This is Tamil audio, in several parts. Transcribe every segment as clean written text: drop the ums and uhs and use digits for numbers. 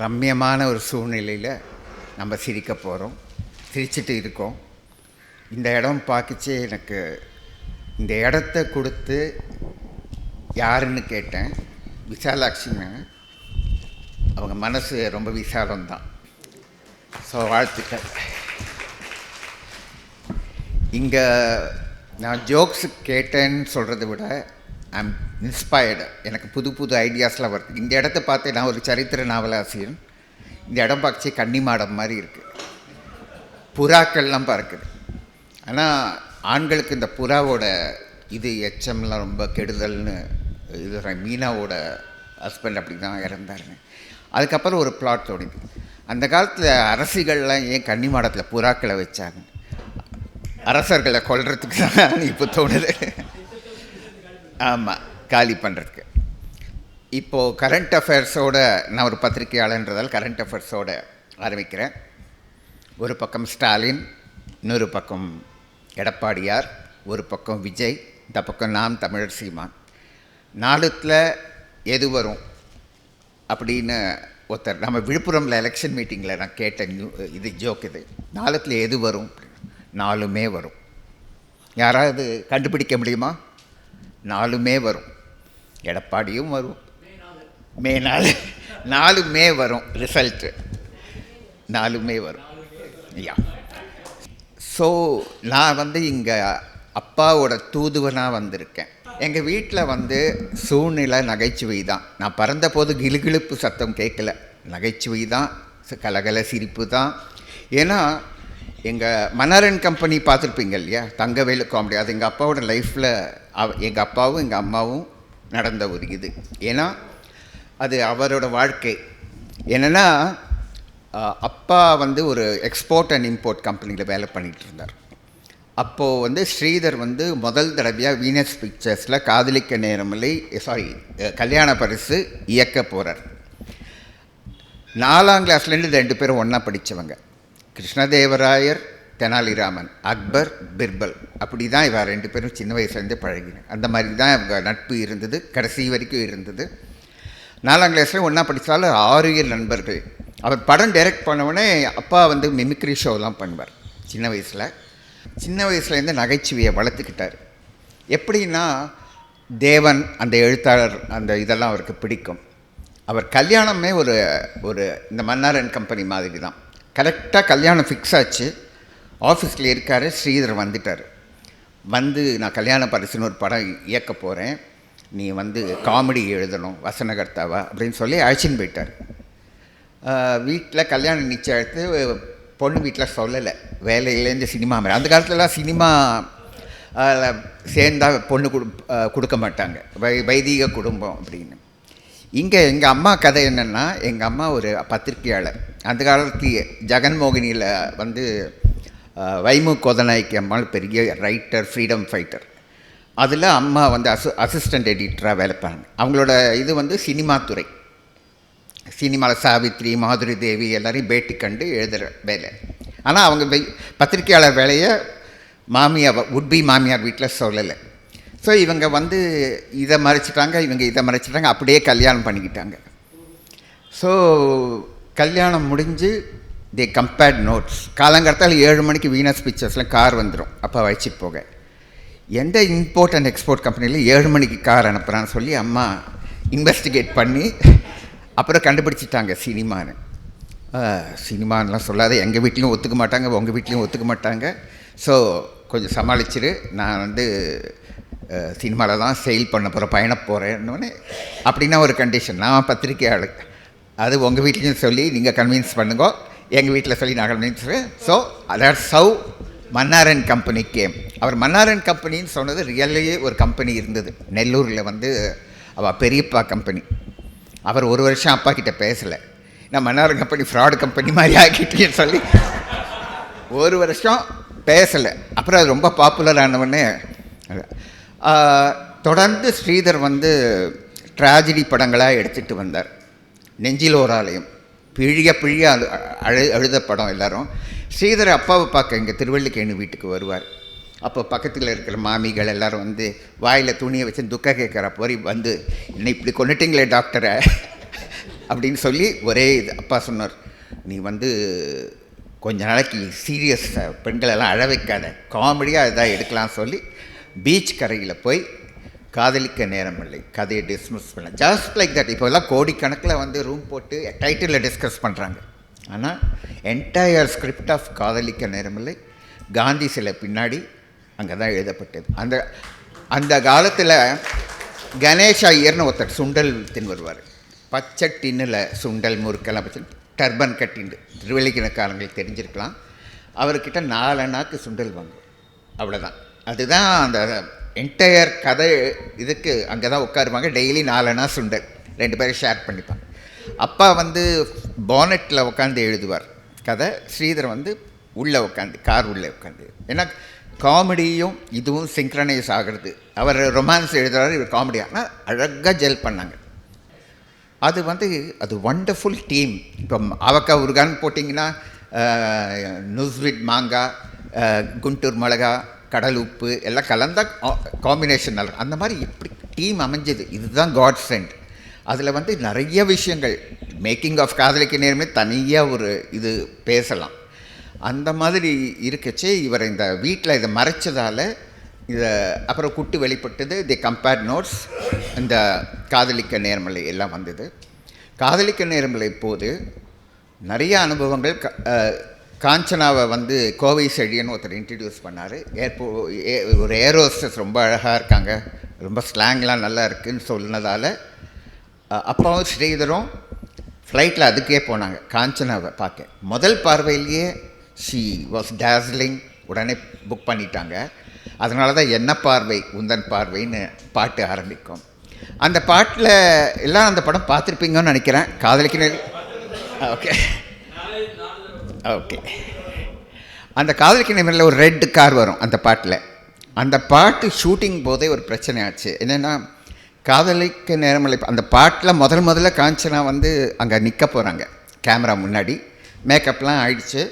ரம்மியமான ஒரு சூழ்நிலையில் நம்ம சிரிக்க போகிறோம், சிரிச்சிட்டு இருக்கோம். இந்த இடம் பார்த்துச்சே எனக்கு இந்த இடத்த கொடுத்து யாருன்னு கேட்டேன். விசாலாட்சிங்க. அவங்க மனசு ரொம்ப விசாலம்தான். ஸோ வாழ்த்துக்கள். இங்கே நான் ஜோக்ஸு கேட்டேன்னு சொல்கிறத விட ஐம் இன்ஸ்பயர்டு. எனக்கு புது புது ஐடியாஸ்லாம் வருது. இந்த இடத்த பார்த்து நான் ஒரு சரித்திர நாவலாசிரியன். இந்த இடம் பார்த்து கன்னிமாடம் மாதிரி இருக்குது. புறாக்கள்லாம் பறக்குது. ஆனால் ஆண்களுக்கு இந்த புறாவோட இது எச்சம்லாம் ரொம்ப கெடுதல்னு இது மீனாவோட ஹஸ்பண்ட் அப்படி தான் இறந்தாருங்க. அதுக்கப்புறம் ஒரு பிளாட் தோணுது. அந்த காலத்தில் அரசிகள்லாம் ஏன் கன்னிமாடத்தில் புறாக்களை வச்சாங்க? அரசர்களை கொல்றதுக்கு தான் இப்போ தோணுது. ஆமாம், காலி பண்ணுறதுக்கு. இப்போது கரண்ட் அஃபேர்ஸோட நான் ஒரு பத்திரிகையாளன்றதால் கரண்ட் அஃபேர்ஸோடு ஆரம்பிக்கிறேன். ஒரு பக்கம் ஸ்டாலின், இன்னொரு பக்கம் எடப்பாடியார், ஒரு பக்கம் விஜய், இந்த பக்கம் நாம் தமிழர் சீமான். நாலுத்தில் எது வரும் அப்படின்னு ஒருத்தர் நம்ம விழுப்புரமில் எலெக்ஷன் மீட்டிங்கில் நான் கேட்டேன். இது ஜோக். இது நாலுத்தில் எது வரும்? நாலுமே வரும். யாராவது கண்டுபிடிக்க முடியுமா? நாலுமே வரும். எடப்பாடியும் வரும். மே 4 நாலுமே வரும். ரிசல்ட்டு நாலுமே வரும். ஐயா, ஸோ நான் இங்கே அப்பாவோட தூதுவனாக வந்திருக்கேன். எங்கள் வீட்டில் சூழ்நிலை நகைச்சுவை தான். நான் பிறந்த போது கிளுகிழுப்பு சத்தம் கேட்கல. நகைச்சுவை தான், கலகல சிரிப்பு தான். ஏன்னா எங்கள் மன்னாரன் கம்பெனி பார்த்துருப்பீங்க இல்லையா, தங்கவேலு காமெடி. அது எங்கள் அப்பாவோட லைஃப்பில் எங்கள் அப்பாவும் எங்கள் அம்மாவும் நடந்த ஒரு இது. ஏன்னா அது அவரோட வாழ்க்கை. என்னென்னா அப்பா ஒரு எக்ஸ்போர்ட் அண்ட் இம்போர்ட் கம்பெனியில் வேலை பண்ணிகிட்டு இருந்தார். அப்போது ஸ்ரீதர் முதல் தடவையாக வீனஸ் பிக்சர்ஸில் காதலிக்க நேரமில்லை, கல்யாண பரிசு இயக்க போகிறார். 4ஆம் கிளாஸ்லேருந்து 2 பேரும் ஒன்றா படித்தவங்க. கிருஷ்ணதேவராயர், தெனாலிராமன், அக்பர், பிர்பல், அப்படி தான் இவ 2 பேரும் சின்ன வயசுலேருந்தே பழகினாங்க. அந்த மாதிரி தான் இவங்க நட்பு இருந்தது, கடைசி வரைக்கும் இருந்தது. 4ஆம் கிளாஸில் ஒன்றா படித்தாலும் 6 நண்பர்கள். அவர் படம் டைரக்ட் பண்ணவுடனே அப்பா மிமிக்ரி ஷோலாம் பண்ணுவார். சின்ன வயசுலேருந்து நகைச்சுவையை வளர்த்துக்கிட்டார். எப்படின்னா தேவன் அந்த எழுத்தாளர் அந்த இதெல்லாம் அவருக்கு பிடிக்கும். அவர் கல்யாணமே ஒரு இந்த மன்னாரன் கம்பெனி மாதிரி தான். கரெக்டாக கல்யாணம் ஃபிக்ஸ் ஆச்சு. ஆஃபீஸில் இருக்கார். ஸ்ரீதர் வந்துட்டார். நான் கல்யாண பரிசுன்னு ஒரு படம் இயக்க போகிறேன், நீ காமெடி எழுதணும் வசனகர்த்தாவா அப்படின்னு சொல்லி அழைச்சின்னு போயிட்டார். வீட்டில் கல்யாணம் நிச்சயத்து பொண்ணு வீட்டில் சொல்லலை, வேலையிலேருந்து சினிமா மாதிரி. அந்த காலத்துலலாம் சினிமா சேர்ந்தால் பொண்ணு கொடுக்க மாட்டாங்க, வைதீக குடும்பம் அப்படின்னு. இங்கே எங்கள் அம்மா கதை என்னென்னா, எங்கள் அம்மா ஒரு பத்திரிகையாளர். அந்த காலத்துலேயே ஜெகன்மோகினியில் வைமு கோதநாயக்கி அம்மாள் பெரிய ரைட்டர், ஃப்ரீடம் ஃபைட்டர். அதில் அம்மா அசிஸ்டண்ட் எடிட்டராக வேலை பண்ணாங்க. அவங்களோட இது சினிமா துறை. சினிமாவில் சாவித்ரி, மாதுரி தேவி எல்லாரையும் பேட்டி கண்டு எழுதுகிற வேலை. ஆனால் அவங்க பத்திரிகையாளர் வேலையை உட்பி மாமியார் வீட்டில் சொல்லலை. ஸோ இவங்க இதை மறைச்சிட்டாங்க, இவங்க இதை மறைச்சிட்டாங்க, அப்படியே கல்யாணம் பண்ணிக்கிட்டாங்க. ஸோ கல்யாணம் முடிஞ்சு தே கம்பேர்ட் நோட்ஸ். காலங்காலத்தால் 7 மணிக்கு வீனஸ் பிக்சர்ஸில் கார் வந்துடும் அப்போ வச்சுட்டு போக. எந்த இம்போர்ட் அண்ட் எக்ஸ்போர்ட் கம்பெனியில் 7 மணிக்கு கார் அனுப்புகிறான்னு சொல்லி அம்மா இன்வெஸ்டிகேட் பண்ணி அப்புறம் கண்டுபிடிச்சிட்டாங்க சினிமான்னு. சினிமானெலாம் சொல்லாத, எங்கள் வீட்லேயும் ஒத்துக்க மாட்டாங்க, உங்கள் வீட்லேயும் ஒத்துக்க மாட்டாங்க. ஸோ கொஞ்சம் சமாளிச்சிரு, நான் சினிமாவில் தான் சேல் பண்ண போகிறேன், பயண போகிறேன்னு. அப்படின்னா ஒரு கண்டிஷன், நான் பத்திரிக்கையாளர், அது உங்கள் வீட்லேயும் சொல்லி நீங்கள் கன்வின்ஸ் பண்ணுங்க, எங்கள் வீட்டில் சொல்லி நான் convince. So that's how Mannaran company came. அவர் மன்னாரன் கம்பெனின்னு சொன்னது ரியல்லையே ஒரு கம்பெனி இருந்தது நெல்லூரில். அவள் பெரியப்பா கம்பெனி. அவர் 1 வருஷம் அப்பா கிட்டே பேசலை. நான் மன்னாரன் கம்பெனி ஃப்ராடு கம்பெனி மாதிரி ஆக்கிட்டேன்னு சொல்லி 1 வருஷம் பேசலை. அப்புறம் அது ரொம்ப பாப்புலர் ஆனவொடனே தொடர்ந்து ஸ்ரீதர் ட்ராஜடி படங்களாக எடுத்துகிட்டு வந்தார். நெஞ்சில் ஓர் ஆலயம், பிழிய அழுத படம். எல்லோரும் ஸ்ரீதர் அப்பாவை பார்க்க இங்கே திருவள்ளிக்கேணி வீட்டுக்கு வருவார். அப்போ பக்கத்தில் இருக்கிற மாமிகள் எல்லோரும் வாயில் துணியை வச்சு துக்க கேட்குற போய் என்னை இப்படி கொண்டுட்டிங்களே டாக்டரை அப்படின்னு சொல்லி ஒரே இது அப்பா சொன்னார், நீ வந்து கொஞ்ச நாளைக்கு சீரியஸ் பெண்களெல்லாம் அழ வைக்காத, காமெடியாக இதாக எடுக்கலாம்னு சொல்லி பீச் கரையில் போய் காதலிக்க நேரமில்லை கதையை டிஸ்மிஸ் பண்ண. Just like that. இப்போ எல்லாம் கோடிக்கணக்கில் வந்து ரூம் போட்டு டைட்டிலில் டிஸ்கஸ் பண்ணுறாங்க. ஆனால் என்டையர் ஸ்கிரிப்ட் ஆஃப் காதலிக்க நேரமில்லை காந்தி சிலை பின்னாடி அங்கே தான் எழுதப்பட்டது. அந்த அந்த காலத்தில் கணேஷ் ஐயர்னு ஒருத்தர் சுண்டல் தின்னு வருவார். பச்சை டின்னில் சுண்டல் முறுக்கெல்லாம் வச்சு டர்பன் கட்டிண்டு திருவள்ளிக்கிணக்காரங்களுக்கு தெரிஞ்சிருக்கலாம். அவர்கிட்ட 4 அண்ணாக்கு சுண்டல் வாங்கும், அவ்வளோதான். அதுதான் அந்த என்டையர் கதை. இதுக்கு அங்கே தான் உட்காருவாங்க. டெய்லி 4 அண்ணா சுண்டல் 2 பேரும் ஷேர் பண்ணிப்பாங்க. அப்பா வந்து பானட்டில் உட்காந்து எழுதுவார் கதை, ஸ்ரீதர் வந்து உள்ளே உட்காந்து கார் உள்ளே உட்காந்து. ஏன்னா காமெடியும் இதுவும் சிங்க்ரனைஸ் ஆகிறது. அவர் ரொமான்ஸ் எழுதுறாரு, இவர் காமெடி. ஆனால் அழகாக ஜெல் பண்ணாங்க. அது வந்து அது வண்டர்ஃபுல் டீம். இப்போ அவக்காய் ஊறுகான்னு போட்டிங்கன்னா நுஸ்விட் மாங்காய், குண்டூர் மிளகா, கடல் உப்பு எல்லாம் கலந்தா காம்பினேஷன் நல்லா. அந்த மாதிரி எப்படி டீம் அமைஞ்சது, இதுதான் காட் சென்ட். அதில் வந்து நிறைய விஷயங்கள் மேக்கிங் ஆஃப் காதலிக்க நேரமே தனியாக ஒரு இது பேசலாம். அந்த மாதிரி இருக்கச்சே இவர் இந்த வீட்டில் இதை மறைச்சதால் இதை அப்புறம் குட்டு வெளிப்பட்டது. தி கம்பேர்ட் நோட்ஸ், இந்த காதலிக்க நேர்மலை எல்லாம் வந்தது. காதலிக்க நேர்மலை போது நிறைய அனுபவங்கள். காஞ்சனாவை வந்து கோவை செழியன்னு ஒருத்தர் இன்ட்ரடியூஸ் பண்ணார். ஒரு ஏரோஸ்டஸ் ரொம்ப அழகாக இருக்காங்க, ரொம்ப ஸ்லாங்லாம் நல்லா இருக்குதுன்னு சொன்னதால் அப்பாவும் ஸ்ரீதரும் ஃப்ளைட்டில் அதுக்கே போனாங்க காஞ்சனாவை பார்க்க. முதல் பார்வையிலேயே ஷீ வாஸ் டேஸ்லிங், உடனே புக் பண்ணிட்டாங்க. அதனால தான் என்ன பார்வை உந்தன் பார்வைன்னு பாட்டு ஆரம்பிக்கும். அந்த பாட்டில் எல்லாம் அந்த படம் பார்த்துருப்பீங்கன்னு நினைக்கிறேன். காதலிக்க ஓகே ஓகே அந்த காதலிக்க நேரமில்லை ஒரு ரெட் கார் வரும் அந்த பாட்டில். அந்த பாட்டு ஷூட்டிங் போதே ஒரு பிரச்சனை ஆச்சு. என்னென்னா காதலிக்க நேரமில்லை அந்த பாட்டில் முதல்ல காஞ்சனா வந்து அங்கே நிற்க போகிறாங்க கேமரா முன்னாடி. மேக்கப்லாம் ஆயிடுச்சு,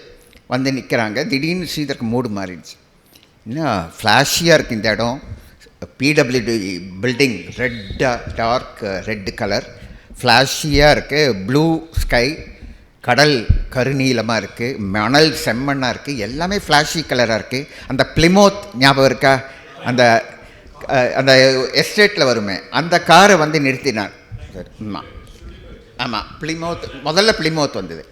வந்து நிற்கிறாங்க. திடீர்னு ஸ்ரீதருக்கு மூடு மாறிடுச்சு. இன்னும் ஃப்ளாஷியாக இருக்குது இந்த இடம். PWD building dark red colour ஃப்ளாஷியாக இருக்குது. ப்ளூ ஸ்கை, கடல் கருநீலமாக இருக்குது, மணல் செம்மண்ணாக இருக்குது, எல்லாமே ஃப்ளாஷி கலராக இருக்குது. அந்த பிளிமோத் ஞாபகம் இருக்கா? அந்த அந்த எஸ்டேட்டில் வருமே அந்த காரை வந்து நிறுத்தினார். ஆமாம் பிளிமோத், முதல்ல பிளிமோத் வந்தது.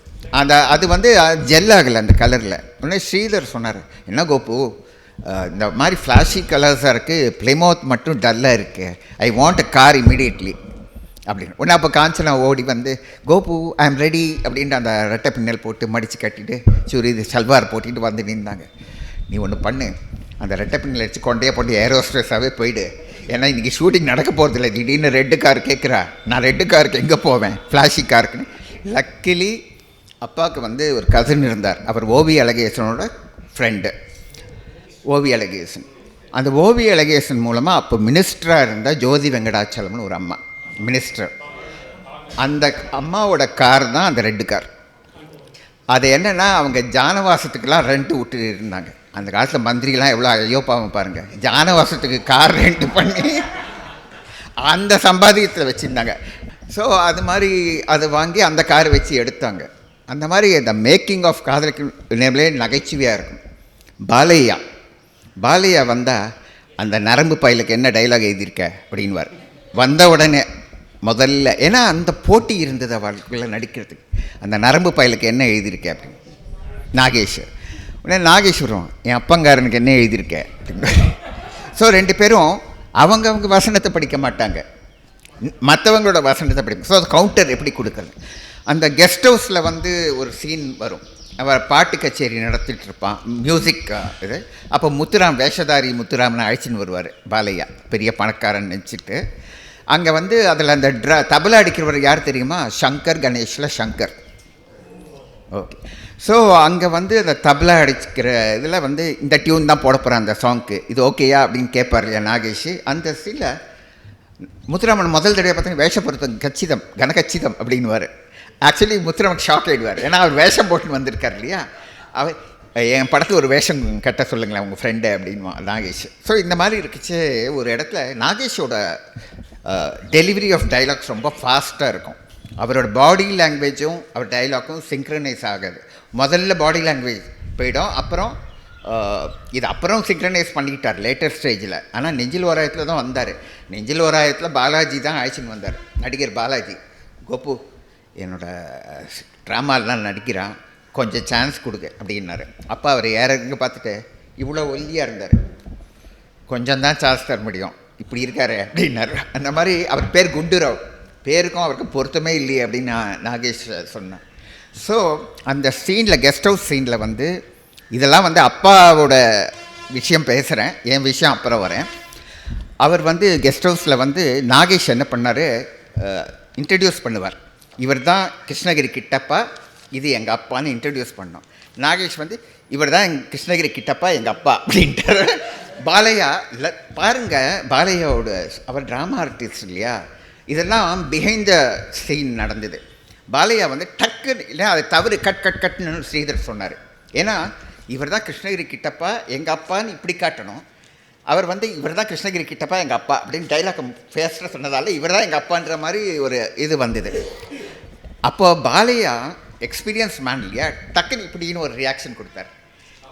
அது வந்து ஜெல் ஆகலை அந்த கலரில். உடனே ஸ்ரீதர் சொன்னார், என்ன கோபு இந்த மாதிரி ஃப்ளாஷி கலர்ஸாக இருக்குது, பிளிமோத் மட்டும் டல்லாக இருக்குது, I want a car immediately அப்படின்னு. உடனே அப்போ காஞ்சனா ஓடி வந்து கோபு ஐ ஆம் ரெடி அப்படின்ட்டு அந்த ரெட்டை பின்னல் போட்டு மடித்து கட்டிட்டு சூரி இது சல்வார் போட்டிட்டு வந்து நின்றாங்க. நீ ஒன்று பண்ணு, அந்த ரெட்டை பின்னல் அடித்து கொண்டையே போட்டு ஏரோஸ்ட்ரெஸ்ஸாகவே போயிடு. ஏன்னா இன்றைக்கி ஷூட்டிங் நடக்க போகிறதில்ல. திடீர்னு ரெட்டு கார் கேட்குறா, நான் ரெட்டு காருக்கு எங்கே போவேன், ஃப்ளாஷி காருக்குன்னு. லக்கிலி அப்பாவுக்கு வந்து ஒரு கசின் இருந்தார். அவர் ஓவி அழகேசனோட ஃப்ரெண்டு ஓவி அழகேசன். அந்த ஓவி அழகேசன் மூலமாக அப்போ மினிஸ்டராக இருந்தால் ஜோதி வெங்கடாச்சலம்னு ஒரு அம்மா மினிஸ்டர். அந்த அம்மாவோட கார் தான் அந்த ரெட்டு கார். அது என்னென்னா அவங்க ஜானவாசத்துக்கெலாம் ரெண்ட்டு விட்டு இருந்தாங்க. அந்த காலத்தில் மந்திரிலாம் எவ்வளோ ஐயோ பாவம் பாருங்கள், ஜானவாசத்துக்கு கார் ரெண்ட்டு பண்ணி அந்த சம்பாதியத்தில் வச்சுருந்தாங்க. ஸோ அது மாதிரி அதை வாங்கி அந்த காரை வச்சு எடுத்தாங்க. அந்த மாதிரி அந்த மேக்கிங் ஆஃப் காதலிக்க நேர்மலே நகைச்சுவையாக இருக்கும். பாலையா வந்தால் அந்த நரம்பு பயிலுக்கு என்ன டைலாக் எழுதியிருக்க அப்படின்வார். வந்த உடனே முதல்ல, ஏன்னா அந்த போட்டி இருந்தது அவளுக்குள்ளே நடிக்கிறதுக்கு, அந்த நரம்பு பயிலுக்கு என்ன எழுதியிருக்க அப்படின்னு. நாகேஷ் உடனே நாகேஸ்வரம் என் அப்பங்காரனுக்கு என்ன எழுதியிருக்க அப்படின்னு. ஸோ 2 பேரும் அவங்க வசனத்தை படிக்க மாட்டாங்க, மற்றவங்களோட வசனத்தை படிப்பாங்க. ஸோ அது கவுண்டர் எப்படி கொடுக்குறது. அந்த கெஸ்ட் ஹவுஸில் வந்து ஒரு சீன் வரும். அவர் பாட்டு கச்சேரி நடத்திட்டு இருப்பான், மியூசிக் இது. அப்போ முத்துராம், வேஷதாரி முத்துராம்னு அழைச்சின்னு வருவார் பாலையா, பெரிய பணக்காரன் நினச்சிட்டு. அங்கே வந்து அதில் அந்த தபலா அடிக்கிறவர் யார் தெரியுமா? சங்கர் கணேஷில் சங்கர். ஓகே. ஸோ அங்கே வந்து அந்த தபலா அடிக்கிற இதில் வந்து இந்த டியூன் தான் போட போகிறேன் அந்த சாங்க்கு, இது ஓகேயா அப்படின்னு கேட்பார் இல்லையா நாகேஷ். அந்த சீனில் முத்துராமன் முதல் தடவை பார்த்தீங்கன்னா வேஷப்படுத்த கச்சிதம் கனகச்சிதம் அப்படின்வார். ஆக்சுவலி முத்துராமன் ஷாக் ஆகிடுவார், ஏன்னா அவர் வேஷம் போட்டுன்னு வந்திருக்கார் இல்லையா. அவர் என் படத்தில் ஒரு வேஷம் கட்ட சொல்லுங்களேன் உங்கள் ஃப்ரெண்டு அப்படின்வா நாகேஷ். ஸோ இந்த மாதிரி இருக்குச்சு. ஒரு இடத்துல நாகேஷோட டெலிவரி ஆஃப் டைலாக்ஸ் ரொம்ப ஃபாஸ்ட்டாக இருக்கும். அவரோட பாடி லாங்குவேஜும் அவர் டைலாக்கும் சிங்க்ரனைஸ் ஆகாது. முதல்ல பாடி லாங்குவேஜ் போயிடும், அப்புறம் இது அப்புறம் சிங்க்ரனைஸ் பண்ணிக்கிட்டார் லேட்டர் ஸ்டேஜில். ஆனால் நெஞ்சில் ஓராயத்தில் தான் வந்தார். நெஞ்சில் ஓராயத்தில் பாலாஜி தான் அழைச்சின்னு வந்தார், நடிகர் பாலாஜி. கோபு என்னோடய ட்ராமாலாம் நடிக்கிறான், கொஞ்சம் சான்ஸ் கொடுங்க அப்படின்னாரு. அப்போ அவர் இங்கே பார்த்துட்டு இவ்வளோ ஒல்லியாக இருந்தார், கொஞ்சம் தான் சான்ஸ் தர முடியும், இப்படி இருக்காரு அப்படின்னாரு. அந்த மாதிரி அவர் பேர் குண்டுராவ், பேருக்கும் அவருக்கு பொருத்தமே இல்லையே அப்படின்னு நாகேஷ் சொன்னேன். ஸோ அந்த சீனில், கெஸ்ட் ஹவுஸ் சீனில் வந்து இதெல்லாம் வந்து அப்பாவோட விஷயம் பேசுகிறேன், என் விஷயம் அப்புறம் வரேன். அவர் வந்து கெஸ்ட் ஹவுஸில் வந்து நாகேஷ் என்ன பண்ணார், இன்ட்ரடியூஸ் பண்ணுவார். இவர் தான் கிருஷ்ணகிரி கிட்டப்பா, இது எங்கள் அப்பான்னு இன்ட்ரடியூஸ் பண்ணோம். நாகேஷ் வந்து இவர் தான் கிருஷ்ணகிரி கிட்டப்பா எங்கள் அப்பா அப்படின்ட்டு. பாலையா இல்லை பாருங்கள், பாலையாவோட அவர் ட்ராமா ஆர்டிஸ்ட் இல்லையா, இதெல்லாம் பிஹைண்ட் த சீன் நடந்தது. பாலையா வந்து டக்கு இல்லை அதை தவறு கட்னு ஸ்ரீதர் சொன்னார். ஏன்னா இவர் தான் கிருஷ்ணகிரி கிட்டப்பா எங்கள் அப்பான்னு இப்படி காட்டணும், அவர் வந்து இவர் தான் கிருஷ்ணகிரி கிட்டப்பா எங்கள் அப்பா அப்படின்னு டைலாக் ஃபேஸ்ட்டாக சொன்னதால் இவர் தான் எங்கள் அப்பான்ற மாதிரி ஒரு இது வந்தது. அப்போது பாலையா எக்ஸ்பீரியன்ஸ் மேன் இல்லையா, டக்குன்னு இப்படின்னு ஒரு ரியாக்ஷன் கொடுத்தார்.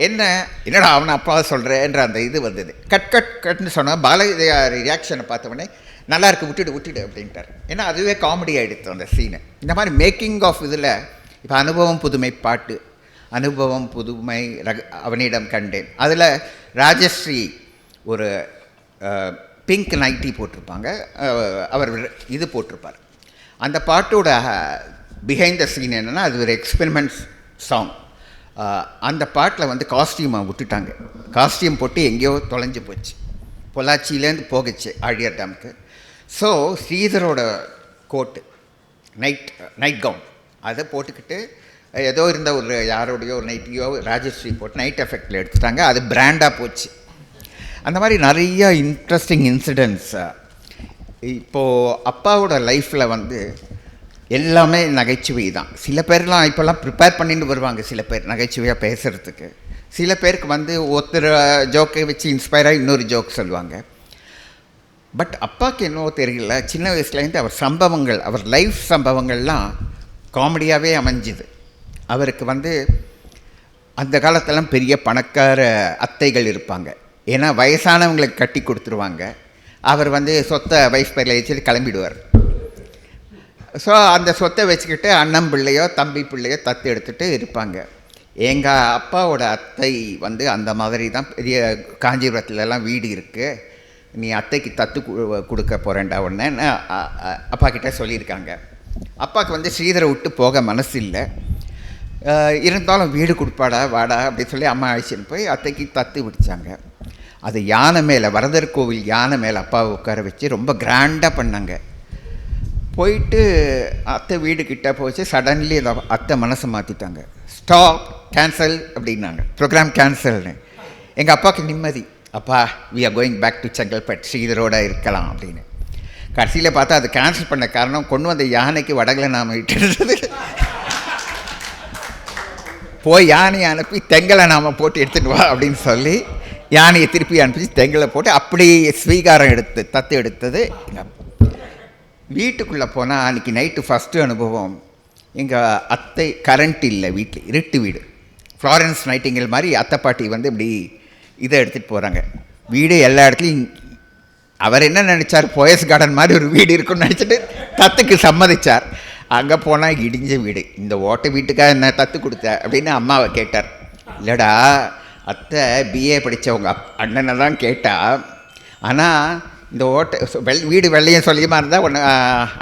என்னடா அவனை அப்பாவை சொல்கிறேன்ற அந்த இது வந்தது. கட்னு சொன்னால் பாலையா ரியாக்ஷனை பார்த்தவொடனே நல்லா இருக்கு, விட்டுடு அப்படின்ட்டார். ஏன்னா அதுவே காமெடி ஆகிடுது அந்த சீனு. இந்த மாதிரி மேக்கிங் ஆஃப் இதில் இப்போ அனுபவம் புதுமை பாட்டு, அனுபவம் புதுமை அவனிடம் கண்டேன், அதில் ராஜஸ்ரீ ஒரு பிங்க் நைட்டி போட்டிருப்பாங்க, அவர் இது போட்டிருப்பார். அந்த பாட்டோட பிஹைண்ட் த சீன் என்னென்னா அது ஒரு எக்ஸ்பெரிமெண்ட்ஸ் சாங். அந்த பாட்டில் வந்து காஸ்டியூமை விட்டுட்டாங்க, காஸ்டியூம் போட்டு எங்கேயோ தொலைஞ்சு போச்சு, பொள்ளாச்சியிலேருந்து போகச்சு ஆழியார் டேமுக்கு. ஸோ ஸ்ரீதரோட கோட்டு நைட் கவுன் அதை போட்டுக்கிட்டு ஏதோ இருந்த ஒரு யாரோடையோ ஒரு நைட்டியோ ராஜஸ்ரீ போட்டு நைட் எஃபெக்டில் எடுத்துட்டாங்க, அது பிராண்டாக போச்சு. அந்த மாதிரி நிறைய இன்ட்ரெஸ்டிங் இன்சிடென்ட்ஸ். இப்போது அப்பாவோட லைஃப்பில் வந்து எல்லாமே நகைச்சுவை தான். சில பேர்லாம் இப்போல்லாம் ப்ரிப்பேர் பண்ணிட்டு வருவாங்க, சில பேர் நகைச்சுவையாக பேசுகிறதுக்கு. சில பேருக்கு வந்து ஒருத்தர் ஜோக்கை வச்சு இன்ஸ்பயராக இன்னொரு ஜோக் சொல்லுவாங்க. பட் அப்பாவுக்கு என்னவோ தெரியல, சின்ன வயசுலேருந்து அவர் சம்பவங்கள், அவர் லைஃப் சம்பவங்கள்லாம் காமெடியாகவே அமைஞ்சுது. அவருக்கு வந்து அந்த காலத்திலாம் பெரிய பணக்கார அத்தைகள் இருப்பாங்க, ஏன்னா வயசானவங்களுக்கு கட்டி கொடுத்துருவாங்க. அவர் வந்து சொத்தை வைஃப் பேரில் வச்சுட்டு கிளம்பிடுவார். ஸோ அந்த சொத்தை வச்சுக்கிட்டு அண்ணன் பிள்ளையோ தம்பி பிள்ளையோ தத்து எடுத்துகிட்டு இருப்பாங்க. எங்கள் அப்பாவோட அத்தை வந்து அந்த மாதிரி தான், பெரிய காஞ்சிபுரத்துலலாம் வீடு இருக்குது, நீ அத்தைக்கு தத்து கொடுக்க போகிறேன்டா உடனே அப்பா கிட்டே சொல்லியிருக்காங்க. அப்பாவுக்கு வந்து ஸ்ரீதரை விட்டு போக மனசு இல்லை, இருந்தாலும் வீடு கொடுப்பாடா வாடா அப்படின்னு சொல்லி அம்மா அழைச்சின்னு போய் அத்தைக்கு தத்து விடித்தாங்க. அது யானை மேலே, வரதர் கோவில் யானை மேலே அப்பாவை உட்கார வச்சு ரொம்ப கிராண்டாக பண்ணாங்க. போயிட்டு அத்தை வீடு கிட்டே போச்சு. சடன்லி அத்தை மனசை மாற்றிட்டாங்க, ஸ்டாப், கேன்சல் அப்படின்னாங்க, ப்ரோக்ராம் கேன்சல்னு. எங்கள் அப்பாவுக்கு நிம்மதி, அப்பா we are going back to Chengalpattu, ஸ்ரீதரோட இருக்கலாம் அப்படின்னு. கடைசியில் பார்த்தா அது கேன்சல் பண்ண காரணம் கொண்டு வந்த யானைக்கு வடகளை நாம் விட்டுறது, போய் யானையை அனுப்பி தெங்கலை நாம் போட்டு எடுத்துகிட்டு வா அப்படின்னு சொல்லி யானையை திருப்பி அனுப்பிச்சு தெங்கலை போட்டு அப்படி ஸ்வீகாரம் எடுத்து தத்து எடுத்தது எங்கள் அப்பா. வீட்டுக்குள்ளே போனால் அன்றைக்கி நைட்டு ஃபஸ்ட்டு அனுபவம், எங்கள் அத்தை கரண்ட் இல்லை வீட்டில், இருட்டு வீடு, ஃப்ளாரன்ஸ் நைட்டிங்கல் மாதிரி அத்தை பாட்டி வந்து இப்படி இதை எடுத்துகிட்டு போகிறாங்க. வீடு எல்லா இடத்துலையும் அவர் என்ன நினச்சார், போயஸ் கார்டன் மாதிரி ஒரு வீடு இருக்குன்னு நினச்சிட்டு தத்துக்கு சம்மதிச்சார். அங்கே போனால் இடிஞ்ச வீடு, இந்த ஓட்டை வீட்டுக்காக என்ன தத்து கொடுத்த அப்படின்னு அம்மாவை கேட்டார். இல்லைடா அத்தை பிஏ படித்தவங்க அண்ணனை தான் கேட்டா, ஆனால் இந்த ஓட்டை வீடு வெள்ளையும் சொல்லியமாக இருந்தால் ஒன்று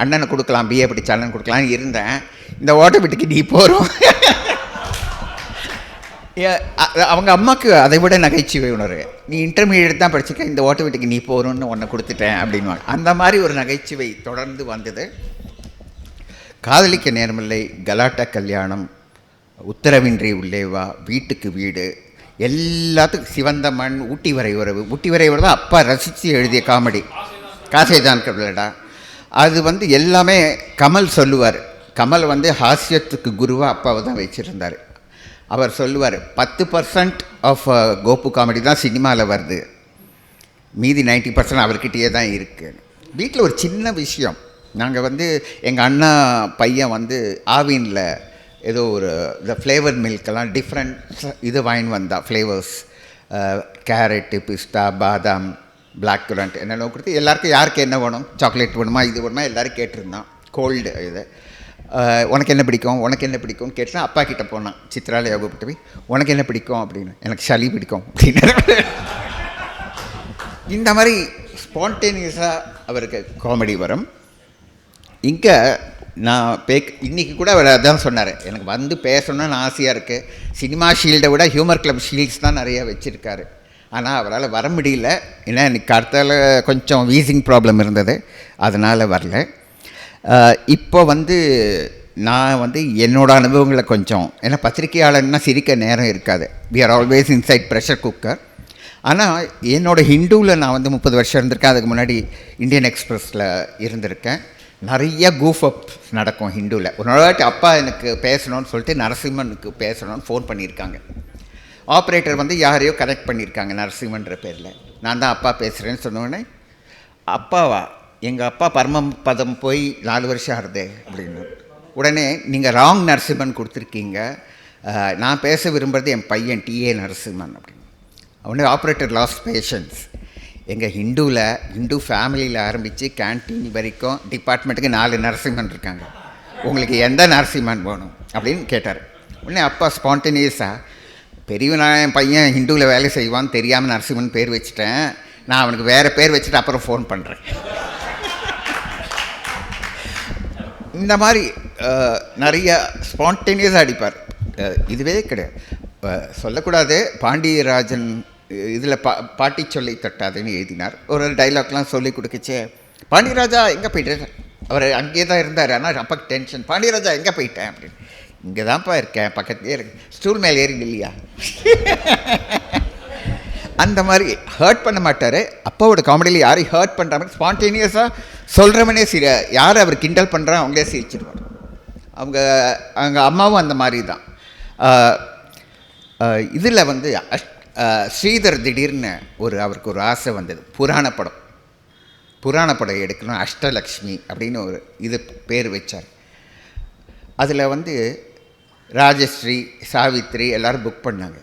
அண்ணனை கொடுக்கலாம், பிஏ படித்த அண்ணன் கொடுக்கலான்னு இருந்தேன், இந்த ஓட்டை வீட்டுக்கு நீ போகிறோம். அவங்க அம்மாவுக்கு அதை விட நகைச்சுவை உணர்வு, நீ இன்டர்மீடியட் தான் படிச்சுக்க, இந்த ஓட்டை வீட்டுக்கு நீ போகிறோன்னு ஒன்றை கொடுத்துட்டேன் அப்படின்வாங்க. அந்த மாதிரி ஒரு நகைச்சுவை தொடர்ந்து வந்தது. காதலிக்க நேரமில்லை, கலாட்டா கல்யாணம், உத்தரவின்றி உள்ளேவா, வீட்டுக்கு வீடு, எல்லாத்துக்கும் சிவந்த மண், ஊட்டி வரை உறவு. ஊட்டி வரை உறவு தான் அப்பா ரசித்து எழுதிய காமெடி, காசைதான் கவிழடா. அது வந்து எல்லாமே கமல் சொல்லுவார். கமல் வந்து ஹாஸ்யத்துக்கு குருவாக அப்பாவை தான் வச்சுருந்தார். அவர் சொல்லுவார், 10% ஆஃப் கோபு காமெடி தான் சினிமாவில் வருது, மீதி 90% அவர்கிட்டயே தான் இருக்குது. வீட்டில் ஒரு சின்ன விஷயம், நாங்கள் வந்து எங்கள் அண்ணா பையன் வந்து ஆவினில் ஏதோ ஒரு இந்த ஃப்ளேவர் மில்கெல்லாம் டிஃப்ரெண்ட் இது வாங்கின்னு வந்தான் ஃப்ளேவர்ஸ், கேரட்டு, பிஸ்தா, பாதாம், பிளாக் கரண்ட் என்னென்ன கொடுத்து எல்லாருக்கும் யாருக்கு என்ன வேணும், சாக்லேட் வேணுமா இது வேணுமா எல்லோரும் கேட்டிருந்தான். கோல்டு இது உனக்கு என்ன பிடிக்கும் உனக்கு என்ன பிடிக்கும்னு கேட்டால் அப்பா கிட்டே போனான், சித்ரால யோகப்பட்டு போய் உனக்கு என்ன பிடிக்கும் அப்படின்னு, எனக்கு சளி பிடிக்கும் அப்படின்னு. இந்த மாதிரி ஸ்பான்டேனியஸாக அவருக்கு காமெடி வரும். இங்கே நான் இன்றைக்கி கூட அவர் அதான் சொன்னார், எனக்கு வந்து பேசணும்னு ஆசையாக இருக்குது. சினிமா ஷீல்டை விட ஹியூமர் கிளப் ஷீல்ட்ஸ் தான் நிறையா வச்சுருக்காரு. ஆனால் அவரால் வர முடியல, ஏன்னா எனக்கு அடுத்தால கொஞ்சம் வீசிங் ப்ராப்ளம் இருந்தது, அதனால் வரல. இப்போ வந்து நான் வந்து என்னோடய அனுபவங்களை கொஞ்சம், ஏன்னா பத்திரிகையாளர்னா சிரிக்க நேரம் இருக்காது, we are always inside pressure cooker. ஆனால் என்னோடய ஹிந்துவில் நான் வந்து 30 வருஷம் இருந்திருக்கேன். அதுக்கு முன்னாடி இந்தியன் எக்ஸ்பிரஸில் இருந்திருக்கேன். நிறைய கூஃப் அப் நடக்கும் ஹிந்துவில். ஒரு நாளாட்டி அப்பா எனக்கு பேசணும்னு சொல்லிட்டு நரசிம்மனுக்கு பேசணும்னு ஃபோன் பண்ணியிருக்காங்க. ஆப்ரேட்டர் வந்து யாரையோ கனெக்ட் பண்ணியிருக்காங்க நரசிம்மன்ற பேரில். நான் தான் அப்பா பேசுகிறேன்னு சொன்னோடனே, அப்பாவா, எங்கள் அப்பா பரமபதம் போய் 4 வருஷம் ஆகுது அப்படின்னு. உடனே நீங்கள் ராங் நரசிம்மன் கொடுத்துருக்கீங்க, நான் பேச விரும்புகிறது என் பையன் டிஏ நரசிம்மன் அப்படின்னு. அவனே ஆப்ரேட்டர் லாஸ்ட் பேஷன்ஸ். எங்கள் ஹிந்து ஃபேமிலியில் ஆரம்பித்து கேன்டீன் வரைக்கும் டிபார்ட்மெண்ட்டுக்கு 4 நரசிம்மன் இருக்காங்க, உங்களுக்கு எந்த நரசிம்மன் வேணும் அப்படின்னு கேட்டார். உடனே அப்பா ஸ்பான்டேனியஸாக, பெரியவன் என் பையன் ஹிந்துவில் வேலை செய்வான்னு தெரியாமல் நரசிம்மன் பேர் வச்சுட்டேன், நான் அவனுக்கு வேறு பேர் வச்சுட்டு அப்புறம் ஃபோன் பண்ணுறேன். இந்த மாதிரி நிறைய ஸ்பான்டேனியஸாக அடிப்பார். இதுவே கிடையாது, சொல்லக்கூடாது. பாண்டியராஜன் இதில் பாட்டி சொல்லி தட்டாதுன்னு எழுதினார். ஒரு டைலாக்லாம் சொல்லி கொடுக்குச்சே, பாண்டியராஜா எங்கே போயிட்டு, அவர் அங்கேயே தான் இருந்தார். ஆனால் அப்பாக்கு டென்ஷன், பாண்டியராஜா எங்கே போயிட்டேன் அப்படின்னு. இங்கே தான்ப்பா இருக்கேன், பக்கத்துலேயே இருக்கு, ஸ்டூல் மேலே ஏறி இல்லையா. அந்த மாதிரி ஹர்ட் பண்ண மாட்டார். அப்பாவோட காமெடியில் யாரையும் ஹர்ட் பண்ணுற மாதிரி ஸ்பான்டேனியஸாக சொல்கிறவனே யார் அவர் கிண்டல் பண்ணுறா அவங்களே சிரிச்சிடுவார். அவங்க அம்மாவும் அந்த மாதிரி தான். இதில் வந்து ஸ்ரீதர் திடீர்னு அவருக்கு ஒரு ஆசை வந்தது, புராண படம் எடுக்கணும், அஷ்டலக்ஷ்மி அப்படின்னு ஒரு இது பேர் வச்சார். அதில் வந்து ராஜஸ்ரீ, சாவித்ரி எல்லோரும் புக் பண்ணாங்க.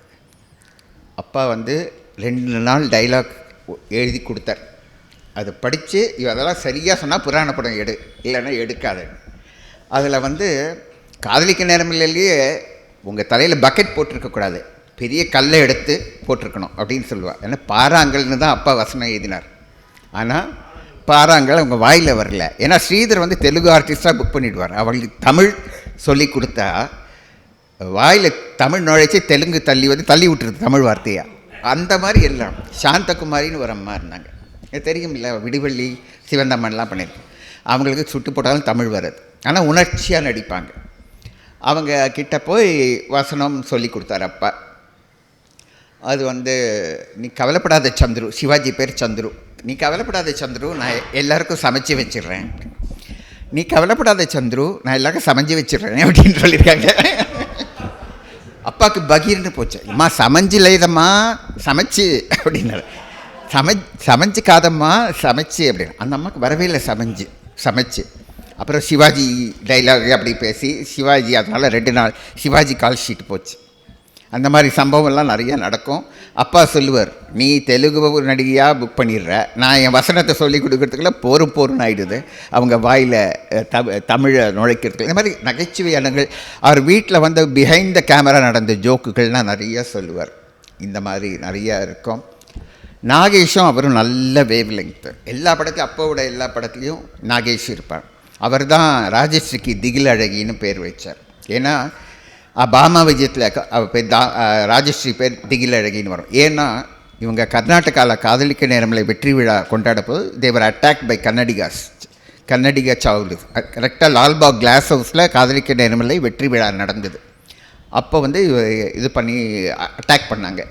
அப்பா வந்து 2 நாள் டைலாக் எழுதி கொடுத்தார். அதை படித்து அதெல்லாம் சரியாக சொன்னால் புராண படம் எடு, இல்லைன்னா எடுக்காது. அதில் வந்து காதலிக்க நேரமில்லையே உங்கள் தலையில் பக்கெட் போட்டிருக்கக்கூடாது, பெரிய கல்லை எடுத்து போட்டிருக்கணும் அப்படின்னு சொல்லுவாள். ஏன்னா பாறாங்கல்னு தான் அப்பா வசனம் எழுதினார். ஆனால் பாறாங்கல் அவங்க வாயில் வரல. ஏன்னா ஸ்ரீதர் வந்து தெலுங்கு ஆர்டிஸ்டாக புக் பண்ணிவிடுவார். அவங்களுக்கு தமிழ் சொல்லி கொடுத்தா வாயில் தமிழ் நுழைச்சி தெலுங்கு தள்ளி விட்டுருது தமிழ் வார்த்தையாக. அந்த மாதிரி எல்லாம் சாந்தகுமாரின்னு ஒரு அம்மா இருந்தாங்க, தெரியும் இல்லை, விடிவள்ளி சிவந்தம்மன்லாம் பண்ணியிருக்கேன். அவங்களுக்கு சுட்டு போட்டாலும் தமிழ் வராது, ஆனால் உணர்ச்சியாக நடிப்பாங்க. அவங்க கிட்ட போய் வசனம் சொல்லி கொடுத்தாரு அப்பா. அது வந்து, நீ கவலைப்படாத சந்துரு, சிவாஜி பேர் சந்துரு, நீ கவலைப்படாத சந்துரு, நான் எல்லாருக்கும் சமைச்சு வச்சிடுறேன், நீ கவலைப்படாத சந்துரு, நான் எல்லாருக்கும் சமைச்சு வச்சிடுறேன் அப்படின்னு சொல்லியிருக்காங்க. அப்பாவுக்கு பகீர்னு போச்சு, அம்மா சமைஞ்சில்லைதம்மா சமைச்சு அப்படின்னாரு. சமைச்சு காதம்மா சமைச்சு அப்படின்னு. அந்த அம்மாவுக்கு வரவே இல்லை சமைச்சு. அப்புறம் சிவாஜி டைலாக் அப்படி பேசி சிவாஜி, அதனால் 2 நாள் சிவாஜி கால் ஷீட் போச்சு. அந்த மாதிரி சம்பவம்லாம் நிறையா நடக்கும். அப்பா சொல்லுவார், நீ தெலுங்கு நடிகையாக புக் பண்ணிடுற, நான் என் வசனத்தை சொல்லி கொடுக்குறதுக்குள்ள போரும் ஆகிடுது, அவங்க வாயில் தமிழை நுழைக்கிறதுக்கு. இந்த மாதிரி நகைச்சுவையானங்கள் அவர் வீட்டில் வந்து பிஹைண்ட் த கேமரா நடந்த ஜோக்குகள்லாம் நிறையா சொல்லுவார். இந்த மாதிரி நிறையா இருக்கும். நாகேஷும் அவரும் நல்ல வேவ் லெங்க்த்து. எல்லா படத்துலையும், அப்பாவோட எல்லா படத்துலேயும் நாகேஷ் இருப்பார். அவர் தான் ராஜஸ்ரீக்கு திகில் அழகின்னு பேர் வச்சார். ஏன்னா பாமா விஜயத்தில் அவர் பேர் ராஜஸ்ரீ பேர் திகில் அழகின்னு வரும். ஏன்னா இவங்க கர்நாடகாவில் காதலிக்க நேரமில்லை வெற்றி விழா கொண்டாட போது தேவர் அட்டாக் பை கன்னடிகா சாவுலு. கரெக்டாக லால்பாக் கிளாஸ் ஹவுஸில் காதலிக்க நேரமில்லை வெற்றி விழா நடந்தது. அப்போ வந்து இது பண்ணி அட்டாக் பண்ணாங்க.